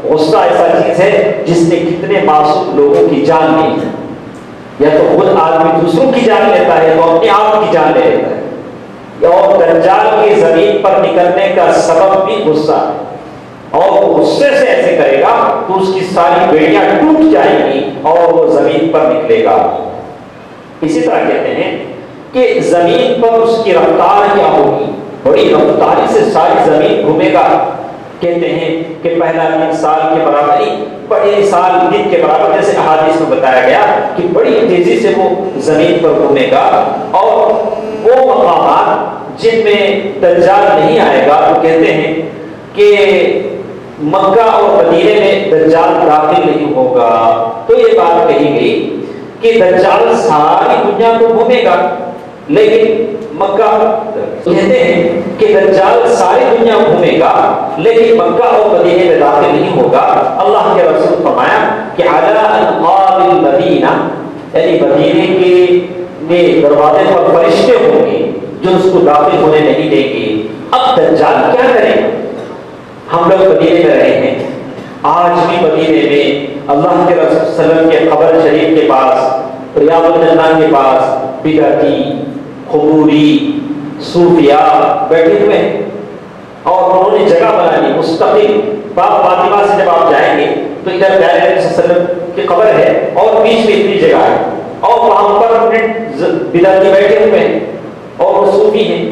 غصہ ایسا چیز ہے جس نے کتنے معصوم لوگوں کی جان لی، یا تو خود آدمی دوسروں کی جان لیتا ہے تو اپنے آپ کی جان لے لیتا ہے، اور دجال کی زمین پر نکلنے کا سبب بھی غصہ ہے، اور وہ غصے سے ایسے کرے گا تو اس کی ساری بیڑیاں ٹوٹ جائیں گی اور وہ زمین پر نکلے گا۔ اسی طرح کہتے ہیں کہ زمین پر اس کی رفتار کیا ہوگی، بڑی رفتاری سے ساری زمین گھومے گا. کہتے ہیں کہ پہلا دن سال کے برابر ہی، بڑے سال دن کے برابر، جیسے احادیث میں بتایا گیا کہ بڑی تیزی سے وہ زمین پر گھومے گا. اور وہ مقامات جن میں دجال نہیں آئے گا، وہ کہتے ہیں کہ مکہ اور مدینے میں دجال داخل نہیں ہوگا. تو یہ بات کہی گئی کہ دجال ساری دنیا کو گھومے گا، لیکن مکہ، کہتے ہیں کہ دجال ساری دنیا گھومے گا لیکن مکہ اور مدینے میں داخل نہیں ہوگا. اللہ کے رسول فرمایا کہ علی انقاض المدینہ، یعنی مدینے کے دروازے پر فرشتے ہوں گے جو اس کو داخل ہونے نہیں دیں گے. اب دجال کیا کرے؟ ہم لوگ مدینے میں رہے ہیں، آج بھی مدینے میں اللہ کے رسول صلی اللہ علیہ وسلم کے قبر شریف کے پاس، ریاض الجنہ کے پاس بدعتی، قبوری، صوفیاء بیٹھے ہوئے ہیں اور انہوں نے جگہ بنا لی مستقل. باب فاطمہ سے جب آپ جائیں گے تو ادھر پیارے نبی صلی اللہ علیہ وسلم کی قبر ہے اور بیچ میں اتنی جگہ ہے اور وہاں پر بدعتی بیٹھے ہوئے ہیں اور وہ صوفی ہیں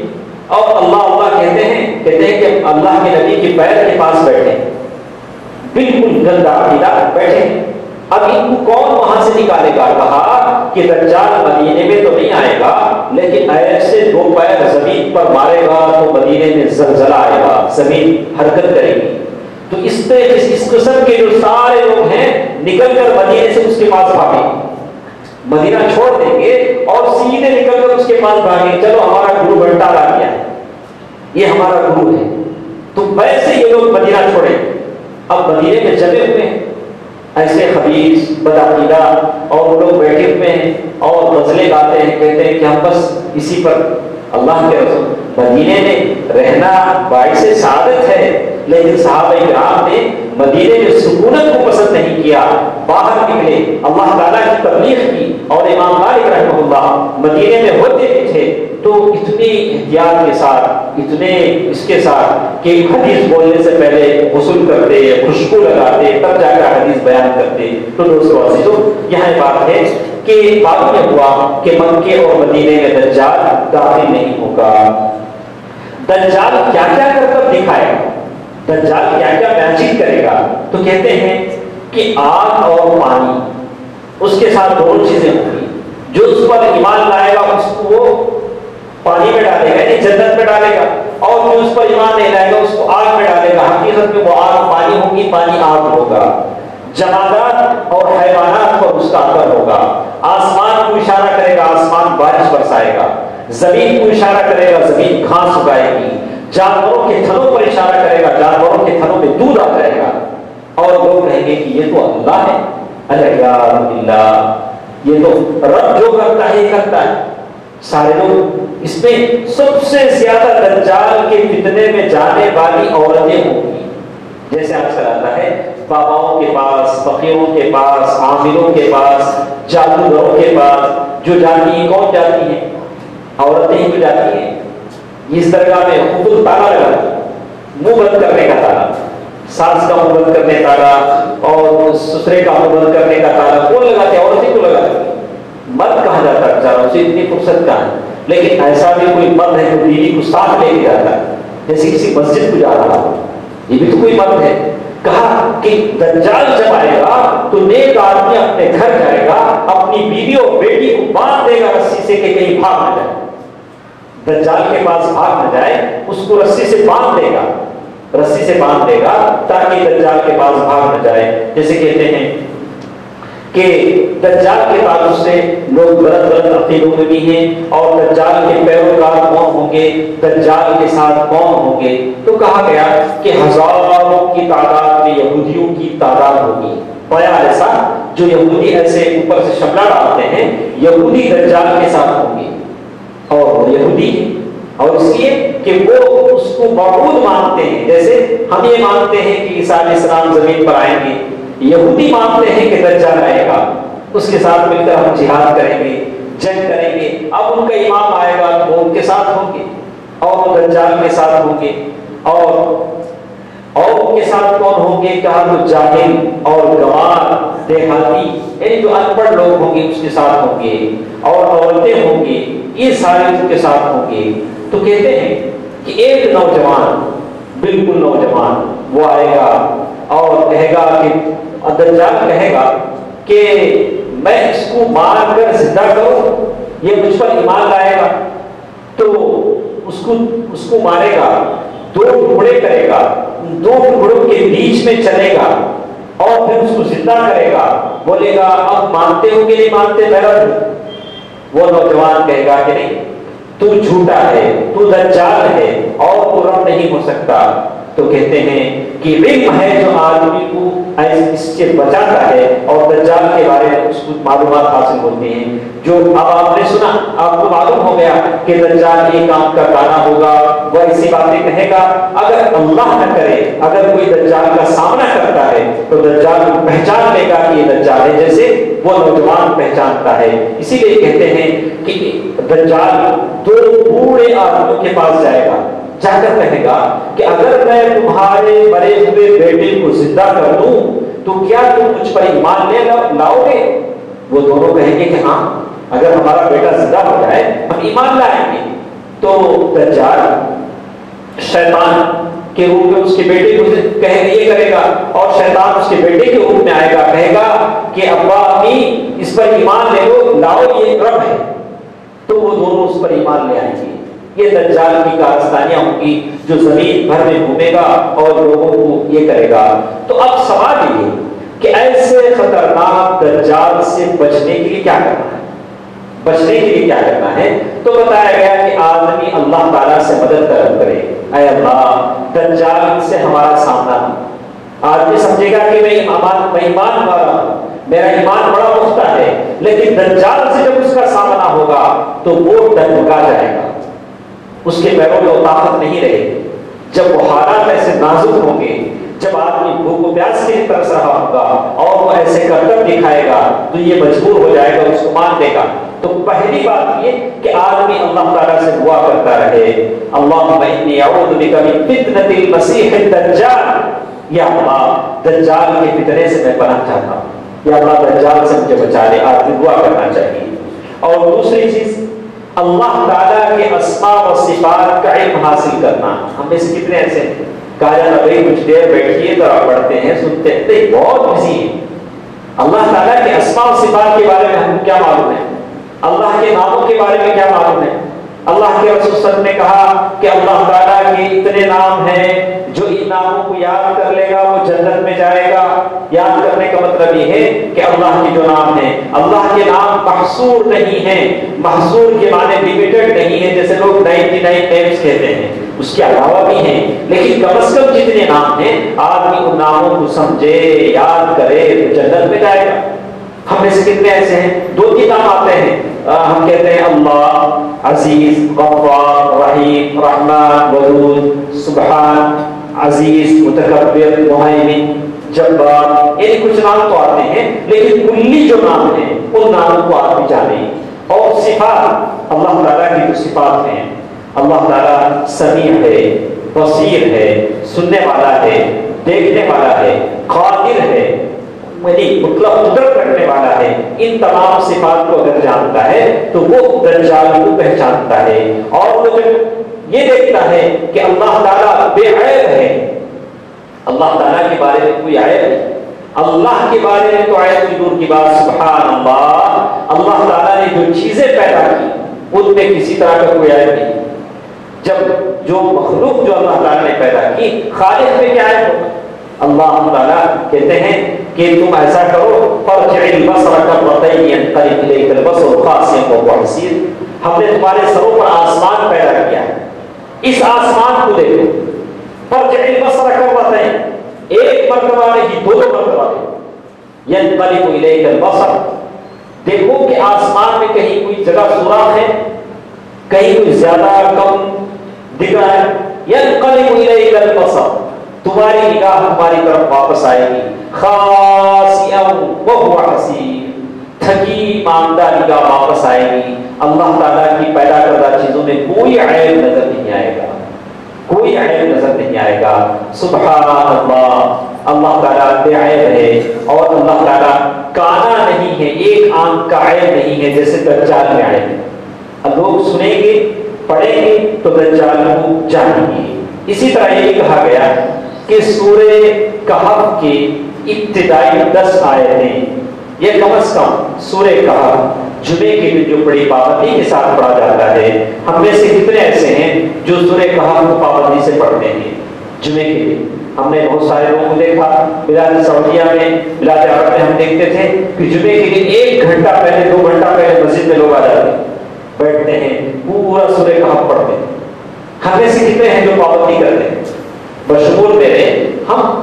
اور اللہ کہتے ہیں کہ اللہ کے نبی کے پیر کے پاس بیٹھے ہیں، بالکل گندا عقیدہ بیٹھے ہیں. اب ان کو کون وہاں سے نکالے گا؟ کہا کہ دجال مدینے میں تو نہیں آئے گا لیکن ایسے دو پیر زمین پر مارے گا تو مدینے میں زلزلہ آئے گا، زمین حرکت کرے گی. تو اس قسم کے جو سارے لوگ ہیں نکل کر مدینے سے اس کے پاس بھاگے، مدینہ چھوڑ دیں گے اور سیدھے نکل کر اس کے پاس بھاگے. چلو ہمارا گرو بنٹار آ گیا ہے، یہ ہمارا گرو ہے. تو ویسے یہ لوگ مدینہ چھوڑیں. اب مدینے میں جمے ہوئے ہیں ایسے خبیث بدعقیدہ اور وہ لوگ بیٹھے ہوئے ہیں اور غزلیں گاتے ہیں، کہتے ہیں کہ ہم بس اسی پر. اللہ کے رسول مدینے میں رہنا باعث سعادت ہے لیکن صحابہ کرام نے مدینے میں سکونت کو پسند نہیں کیا، باہر نکلے، اللہ تعالیٰ کی تبلیغ کی. اور امام مالک رحمہ اللہ مدینے میں ہوتے بھی تھے تو اتنی احتیاط کے ساتھ، اتنے اس کے ساتھ کہ حدیث بولنے سے پہلے غسل کرتے، خوشبو لگاتے، تب جا کر حدیث بیان کرتے. تو دوستو عزیزو، یہاں بات ہے کہ بعد میں ہوا کہ مکے اور مدینے میں دجال داخل نہیں ہوگا. دجال کیا کیا کر کر دکھائے گا، دجال کیا کیا میجک کرے گا؟ تو کہتے ہیں کہ آگ اور پانی، اس کے ساتھ دونوں چیزیں ہوں گی. جو اس پر ایمان لائے گا اس کو وہ پانی میں ڈالے گا، یعنی جنت میں ڈالے گا، اور جو اس پر ایمان نہیں لائے گا اس کو آگ میں ڈالے گا. حقیقت میں وہ آگ پانی ہوگی، پانی آگ ہوگا. جمادات اور حیوانات پر اس کا اثر ہوگا. آسمان کو اشارہ کرے گا، آسمان بارش برسائے گا. زمین کو اشارہ کرے گا، زمین گھاس اگائے گی. جانوروں کے تھنوں پر اشارہ کرے گا، جانوروں کے تھنوں میں دودھ آ جائے گا. اور لوگ کہیں گے کہ یہ تو اللہ ہے. اللہ، یہ تو رب جو کرتا ہے یہ کرتا ہے. سارے لوگ اس میں سب سے زیادہ دجال کے فتنے میں جانے والی عورتیں ہوں گی. جیسے آج کل آتا ہے باباؤں کے پاس، فقیروں کے پاس، عاملوں کے پاس، جادوگروں کے پاس جو جاتی ہیں. کون جاتی ہیں؟ عورتیں ہی جاتی ہیں. اس درگاہ میں خود تالا لگا، منہ بند کرنے کا تالا، ساس کا منہ بند کرنے تالا اور سسرے کا منہ بند کرنے کا تالا کون لگاتے؟ عورتیں کو لگاتے. مرد کہا جاتا ہے بیچارہ، اسے اتنی فرصت کہاں ہے. لیکن ایسا بھی کوئی مرد ہے جو بیوی کو ساتھ لے کے جاتا ہے، جیسے کسی مسجد کو جا رہا ہو، یہ بھی تو کوئی مرد ہے. کہا کہ دجال جب آئے گا تو نیک آدمی اپنے گھر جائے گا، اپنی بیوی اور بیٹی کو باندھ دے گا رسی سے کہ کہیں بھاگ نہ جائے. دجال کے پاس بھاگ نہ جائے، اس کو رسی سے باندھ دے گا، رسی سے باندھ دے گا تاکہ دجال کے پاس بھاگ نہ جائے. جیسے کہتے ہیں کہ دجال کے تعلق سے لوگ غلط عقیدوں میں بھی ہیں اور دجال کے پیروکار کون ہوں گے، دجال کے ساتھ کون ہوں گے. تو کہا گیا کہ ہزاروں کی تعداد میں یہودیوں کی تعداد ہوگی. پایا ایسا جو یہودی ایسے اوپر سے شملہ ڈالتے ہیں، یہودی دجال کے ساتھ ہوں گے. اور وہ یہودی اور اس لیے کہ وہ اس کو معبود مانتے ہیں. جیسے ہم یہ مانتے ہیں کہ عیسیٰ علیہ السلام زمین پر آئیں گے، یہودی مانتے ہیں کہ دجال آئے گا، اس کے ساتھ مل کر ہم جہاد کریں گے، جنگ کریں گے. اب ان کا امام آئے گا تو وہ ان کے ساتھ ہوں گے اور وہ دجال کے ساتھ ہوں گے. اور ان کے ساتھ کون ہوں گے؟ کہا تو جاہل اور گوار دیہاتی یعنی جو ان پڑھ لوگ ہوں گے اس کے ساتھ ہوں گے، اور عورتیں ہوں گی، یہ سارے اس کے ساتھ ہوں گے، تو کہتے ہیں کہ ایک نوجوان، بالکل نوجوان وہ آئے گا اور کہے گا کہ دجال کہے گا کہ میں اس کو مار کر زندہ کروں، یہ مجھ پر ایمان لائے گا، تو اس کو مارے گا، دو ٹکڑے کرے گا، دو ٹکڑوں کے بیچ میں چلے گا اور پھر اس کو زندہ کرے گا، بولے گا اب مانتے ہو کہ نہیں مانتے بہرحال؟ وہ نوجوان کہے گا کہ نہیں، تو جھوٹا ہے، تو دجال ہے اور تو رب نہیں ہو سکتا۔ تو کہتے ہیں کہ علم ہے جو آدمی کو اس سے بچاتا ہے، اور دجال کے بارے میں اس کو معلومات حاصل ہوتی ہیں۔ جو اب آپ نے سنا، آپ کو معلوم ہو گیا کہ دجال ایک کام کا کانا ہوگا، وہ ایسی باتیں کہے گا، اگر اللہ نہ کرے اگر کوئی دجال کا سامنا کرتا ہے تو دجال پہچان لے گا کہ یہ دجال ہے، جیسے وہ نوجوان پہچانتا ہے۔ اسی لیے کہتے ہیں کہ دجال دو بوڑھے آدمیوں کے پاس جائے گا، جا کر کہے گا کہ اگر میں تمہارے مرے ہوئے بیٹے کو زندہ کر دوں تو کیا تم مجھ پر ایمان لے لاؤ گے؟ وہ دونوں کہیں گے کہ ہاں، اگر ہمارا بیٹا زندہ ہو جائے ہم ایمان لائیں گے۔ تو دجال شیطان کے روپ میں اس کے بیٹے کو یہ کرے گا، اور شیطان اس کے بیٹے کے روپ میں آئے گا، کہے گا کہ ابا امی اس پر ایمان لے لو، لاؤ یہ رب ہے۔ تو وہ دونوں اس پر ایمان لے آئیں گے۔ یہ دجال کی کارستانیاں ہوں گی جو زمین بھر میں گھومے گا اور لوگوں کو یہ کرے گا۔ تو اب سوال یہ کہ ایسے خطرناک دجال سے بچنے کے لیے کیا کرنا ہے؟ بچنے کے لیے کیا کرنا ہے؟ تو بتایا گیا کہ آدمی اللہ تعالیٰ سے مدد طلب کرے، اے اللہ دجال سے ہمارا سامنا۔ آدمی سمجھے گا کہ میں ایمان والا ہوں، میرا ایمان بڑا پختہ ہے، لیکن دجال سے جب اس کا سامنا ہوگا تو وہ ڈگمگا جائے گا، اس کے پیروں میں طاقت نہیں رہے گی۔ جب وہ حالات ایسے نازک ہوں گے، جب آدمی بھوک و پیاس کے لیے ترس رہا ہوگا اور وہ ایسے کرتب دکھائے گا تو یہ مجبور ہو جائے گا، اس کو مان دے گا۔ تو پہلی بات یہ کہ آدمی اللہ تعالیٰ سے دعا کرتا رہے، اللہم انی اعوذ بک من فتنۃ المسیح الدجال، یا اللہ دجال کے فتنے سے میں پناہ چاہتا ہوں، یا اللہ دجال سے مجھے بچا لے۔ آدمی دعا کرنا چاہیے۔ اور دوسری چیز اللہ تعالیٰ کے اسماء و صفات کا علم حاصل کرنا۔ ہم میں سے کتنے ایسے ہیں کہا جاتا بھائی کچھ دیر بیٹھیے تو آپ پڑھتے ہیں سنتے ہیں، بہت بزی ہیں۔ اللہ تعالیٰ کے اسماء و صفات کے بارے میں ہم کیا معلوم ہے؟ اللہ کے ناموں کے بارے میں کیا معلوم ہے؟ اللہ کے رسول صلی اللہ علیہ وسلم نے کہا کہ اللہ تعالیٰ کے اتنے نام ہیں، جو ان ناموں کو یاد کر لے گا وہ جنت میں جائے گا۔ یاد کرنے کا مطلب یہ ہے کہ اللہ کے جو نام ہیں، اللہ کے نام محصور نہیں ہیں، محصور کے معنی لیمیٹڈ نہیں ہے جیسے لوگ 99 نیمز کہتے ہیں، اس کے علاوہ بھی ہیں، لیکن کم از کم جتنے نام ہیں آدمی ان ناموں کو سمجھے، یاد کرے تو جنت میں جائے گا۔ ہم میں سے کتنے ایسے ہیں دو تین نام آتے ہیں، ہم کہتے ہیں اللہ عزیز، غفار، رحیم، رحمان، ودود، سبحان، عزیز، متکبر، مہیمن، جبار، یعنی کچھ نام تو آتے ہیں، لیکن کلی جو نام ہیں ان ناموں کو آدمی جانے۔ اور صفات، اللہ تعالیٰ کی جو صفات ہیں، اللہ تعالیٰ سمیع ہے، بصیر ہے، سننے والا ہے، دیکھنے والا ہے، قادر ہے، مطلب قدرت رکھنے والا ہے۔ ان تمام صفات کو اگر جانتا ہے تو وہ دجال کو پہچانتا ہے، اور وہ جب یہ دیکھتا ہے کہ اللہ تعالیٰ بے عیب ہے، اللہ تعالیٰ کے بارے میں کوئی عیب نہیں، اللہ کے بارے میں تو عیب کی دور کی بات، سبحان اللہ، اللہ تعالیٰ نے جو چیزیں پیدا کی ان میں کسی طرح کا کوئی عیب نہیں۔ جب جو مخلوق جو اللہ تعالیٰ نے پیدا کی، خالق میں کیا عیب ہوگا؟ اللہ تعالیٰ کہتے ہیں کہ تم ایسا کرو، فارجع البصر کرتین ينقلب الیک البصر خاسئا وهو حسیر، ہم نے تمہارے سروں پر آسمان پیدا کیا ہے، اس آسمان کو دیکھو، فارجع البصر کرتین، ایک مرتبہ نہیں دو مرتبہ ينقلب الیک البصر، دیکھو کہ آسمان میں کہیں کوئی جگہ سوراخ ہے، کہیں کوئی زیادہ کم دکھ رہا ہے، ينقلب الیک البصر، تمہاری نگاہ تمہاری طرف واپس آئے گی، خاسئا وهو حسیر، تھکی ماندہ نگاہ واپس آئے گی۔ اللہ تعالیٰ کی پیدا کردہ چیزوں میں کوئی عیب نظر نہیں آئے گا، کوئی عیب نظر نہیں آئے گا۔ سبحان اللہ، اللہ تعالیٰ بے عیب ہے، اور اللہ تعالیٰ ایمان کا عیب نہیں ہے جیسے دجال میں عیب ہے۔ اب لوگ سنیں گے پڑھیں گے تو دجال کو جانیں گے۔ اسی طرح یہ کہا گیا کہ سورہ کہف کی ابتدائی 10 آیتیں یہ کم از کم سورہ کہف جمعے کے دن جو بڑی پابندی کے ساتھ پڑھا جاتا ہے، ہم میں سے کتنے ایسے ہیں جو سورہ کہف کو پابندی سے پڑھتے ہیں جمعے کے دن؟ ہم نے بہت سارے لوگوں کو دیکھا، بلاد سعودیہ میں، بلاد عرب میں ہم دیکھتے تھے کہ جمعے کے دن 1 گھنٹہ پہلے 2 گھنٹہ پہلے مسجد میں لوگ آ جاتے ہیں، بیٹھتے ہیں، پورا سورہ کہف پڑھتے ہیں۔ ہم میں سے کتنے ہیں جو پابندی کرتے ہیں؟ بشمول میرے ہم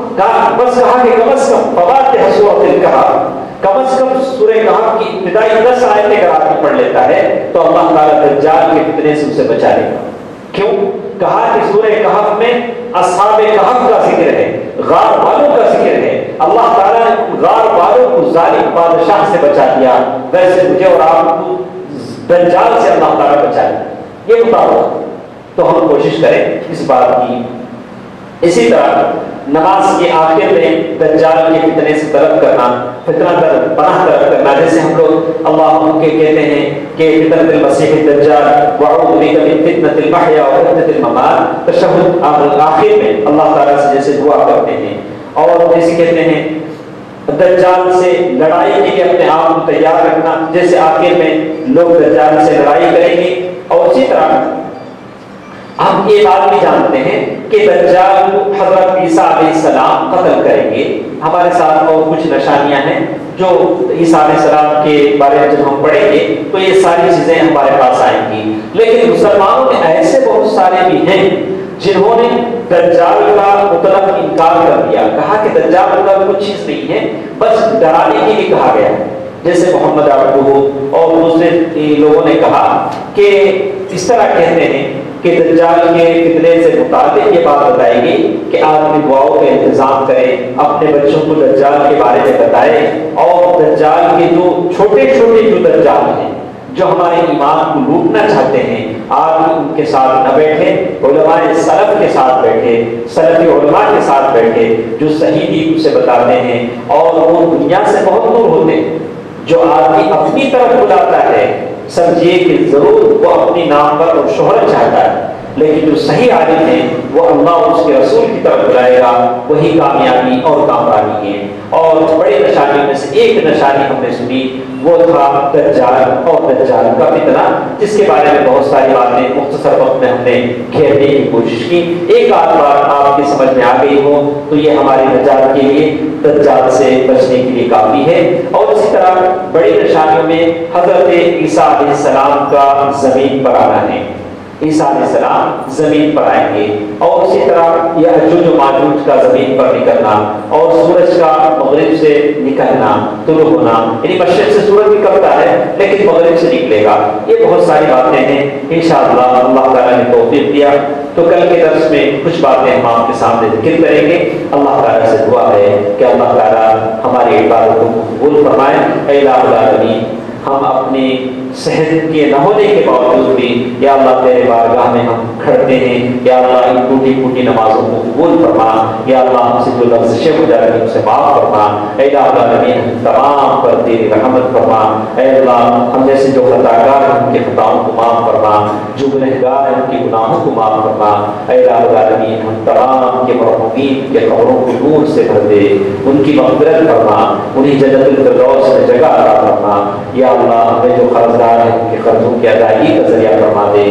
بس کہا کہ کم از کم فواتح سورۃ الکہف، کم از کم سورہ کہف کی ابتدائی 10 آیتیں اگر آدمی پڑھ لیتا ہے تو اللہ تعالیٰ دجال کے فتنے سے اسے بچا لے گا۔ کیوں؟ کہا کہ سورہ کہف میں اصحاب کہف کا ذکر ہے، غار والوں کا ذکر ہے۔ اللہ تعالیٰ نے غار والوں کو ظالم بادشاہ سے بچا دیا، ویسے مجھے اور آپ کو دجال سے اللہ تعالیٰ بچا لیا۔ یہ مطابق تو ہم کوشش کریں اس بات کی۔ اسی طرح نماز کے آخر میں دجال کے فتنے سے طلب کرنا، فتنہ پناہ طلب کرنا، جیسے ہم لوگ اللہم کے کہتے ہیں کہ فتنۃ المسیح الدجال واعوذ بک من فتنۃ المحیا وفتنۃ الممات، تشہد آخر میں اللہ تعالیٰ سے جیسے دعا کرتے ہیں، اور جیسے کہتے ہیں دجال سے لڑائی کے لیے اپنے آپ کو تیار رکھنا، جیسے آخر میں لوگ دجال سے لڑائی کریں گے۔ اور اسی طرح ہم یہ بات بھی جانتے ہیں کہ دجال کو حضرت عیسیٰ علیہ السلام قتل کریں گے۔ ہمارے ساتھ اور کچھ نشانیاں ہیں جو عیسیٰ علیہ السلام کے بارے میں جب ہم پڑھیں گے تو یہ ساری چیزیں ہمارے پاس آئیں گی۔ لیکن مسلمانوں میں ایسے بہت سارے بھی ہیں جنہوں نے دجال کا مطلق انکار کر دیا، کہا کہ دجال مطلب کچھ چیز نہیں ہے، بس ڈرانے کے لیے کہا گیا، جیسے محمد عبدہ اور دوسرے لوگوں نے کہا کہ اس طرح کہتے ہیں کہ دجال کے فتنے سے متعلق یہ بات بتائے گی کہ آدمی دعاؤں کا انتظام کرے، اپنے بچوں کو دجال کے بارے میں بتائے، اور دجال کے جو چھوٹے چھوٹے جو دجال ہیں جو ہمارے ایمان کو لوٹنا چاہتے ہیں، آدمی ان کے ساتھ نہ بیٹھے، علماء سلف کے ساتھ بیٹھے، سلفی علماء کے ساتھ بیٹھے جو صحیح دین اسے بتاتے ہیں، اور وہ دنیا سے بہت دور ہوتے ہیں۔ جو آدمی اپنی طرف بلاتا ہے سمجھیے کہ ضرور وہ اپنی نام پر اور شہرت چاہتا ہے، لیکن جو صحیح عالم ہے وہ اللہ اور اس کے رسول کی طرف بلائے گا، وہی کامیابی اور کامرانی ہے۔ اور بڑی نشانیوں میں سے ایک نشانی ہم نے سنی، وہ تھا دجال اور دجال کا فتنہ، جس کے بارے میں بہت ساری باتیں مختصر وقت میں ہم نے گھیرنے کی کوشش کی۔ ایک آدھ بات آپ کی سمجھ میں آ گئی ہو تو یہ ہماری نجات کے لیے دجال سے بچنے کے لیے کافی ہے۔ اور اسی طرح بڑی نشانیوں میں حضرت عیسیٰ علیہ السلام کا زمین پر آنا ہے، عیسیٰ علیہ السلام زمین پر آئیں گے، اور اسی طرح یأجوج و ماجوج کا زمین پر نکلنا، اور سورج کا مغرب سے نکلنا، طلوع ہونا، یعنی مشرق سے سورج نکلتا ہے لیکن مغرب سے نکلے گا۔ یہ بہت ساری باتیں ہیں، انشاءاللہ اللہ تعالیٰ نے توفیق دیا تو کل کے درس میں کچھ باتیں ہم آپ کے سامنے ذکر کریں گے۔ اللہ تعالیٰ سے دعا ہے کہ اللہ تعالیٰ ہماری عبادتوں کو قبول فرمائے۔ اے الہ العالمین، ہم اپنی صحت کے نہ ہونے کے باوجود بھی یا اللہ تیرے بارگاہ میں ہم کھڑتے ہیں، یا اللہ ان ٹوٹی پھوٹی نمازوں کو قبول فرما، یا اللہ ہم سے جو لغزشیں ہو جاتی ہیں اسے معاف فرما۔ اے الہ العالمین، تمام پر تیری رحمت فرما۔ اے اللہ، ہم جیسے جو خطاکار ہیں ان کے خطاؤں کو معاف فرما، جو گنہگار ہیں ان کے گناہوں کو معاف فرما۔ اے الہ العالمین، ہم تمام کے مرحومین کے قبروں کو نور سے بھر دے، ان کی مغفرت فرما، انہیں جنت الفردوس میں جگہ عطا فرما۔ یا اللہ، ہمیں جو قرضدار ہیں ان کے قرضوں کی ادائیگی کا ذریعہ فرما دے،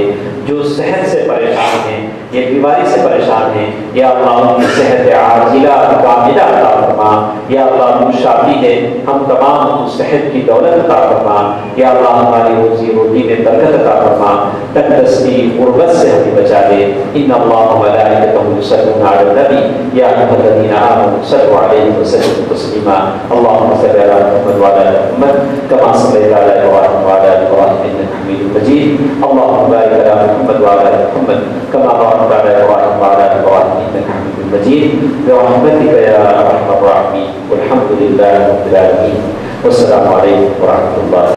جو صحت سے پریشان ہیں یا بیماری سے پریشان ہیں، یا اللہ ان کی صحت عاجلہ کاملہ عطا فرما۔ یا اللہ، جو شادی ہے ہم تمام کو صحت کی دولت عطا فرما۔ یا اللہ، ہماری روزی روٹی میں برکت عطا فرما، تنگ دستی غربت سے ہمیں بچا دے۔ ان اللہ وملائکتہ یصلون علی النبی یا ایھا الذین آمنوا صلوا علیہ وسلموا تسلیما۔ اللهم صل علی محمد وعلی آل محمد کما صلیت علی ابراہیم وعلی آل ابراہیم انک حمید مجید۔ اللهم بارک علی محمد وعلی آل محمد کما بارکت علی ابراہیم وعلی آل ابراہیم انک حمید مجید برحمتک یا ارحم الراحمین۔ والحمد للہ رب العالمین، والسلام علیکم ورحمۃ اللہ۔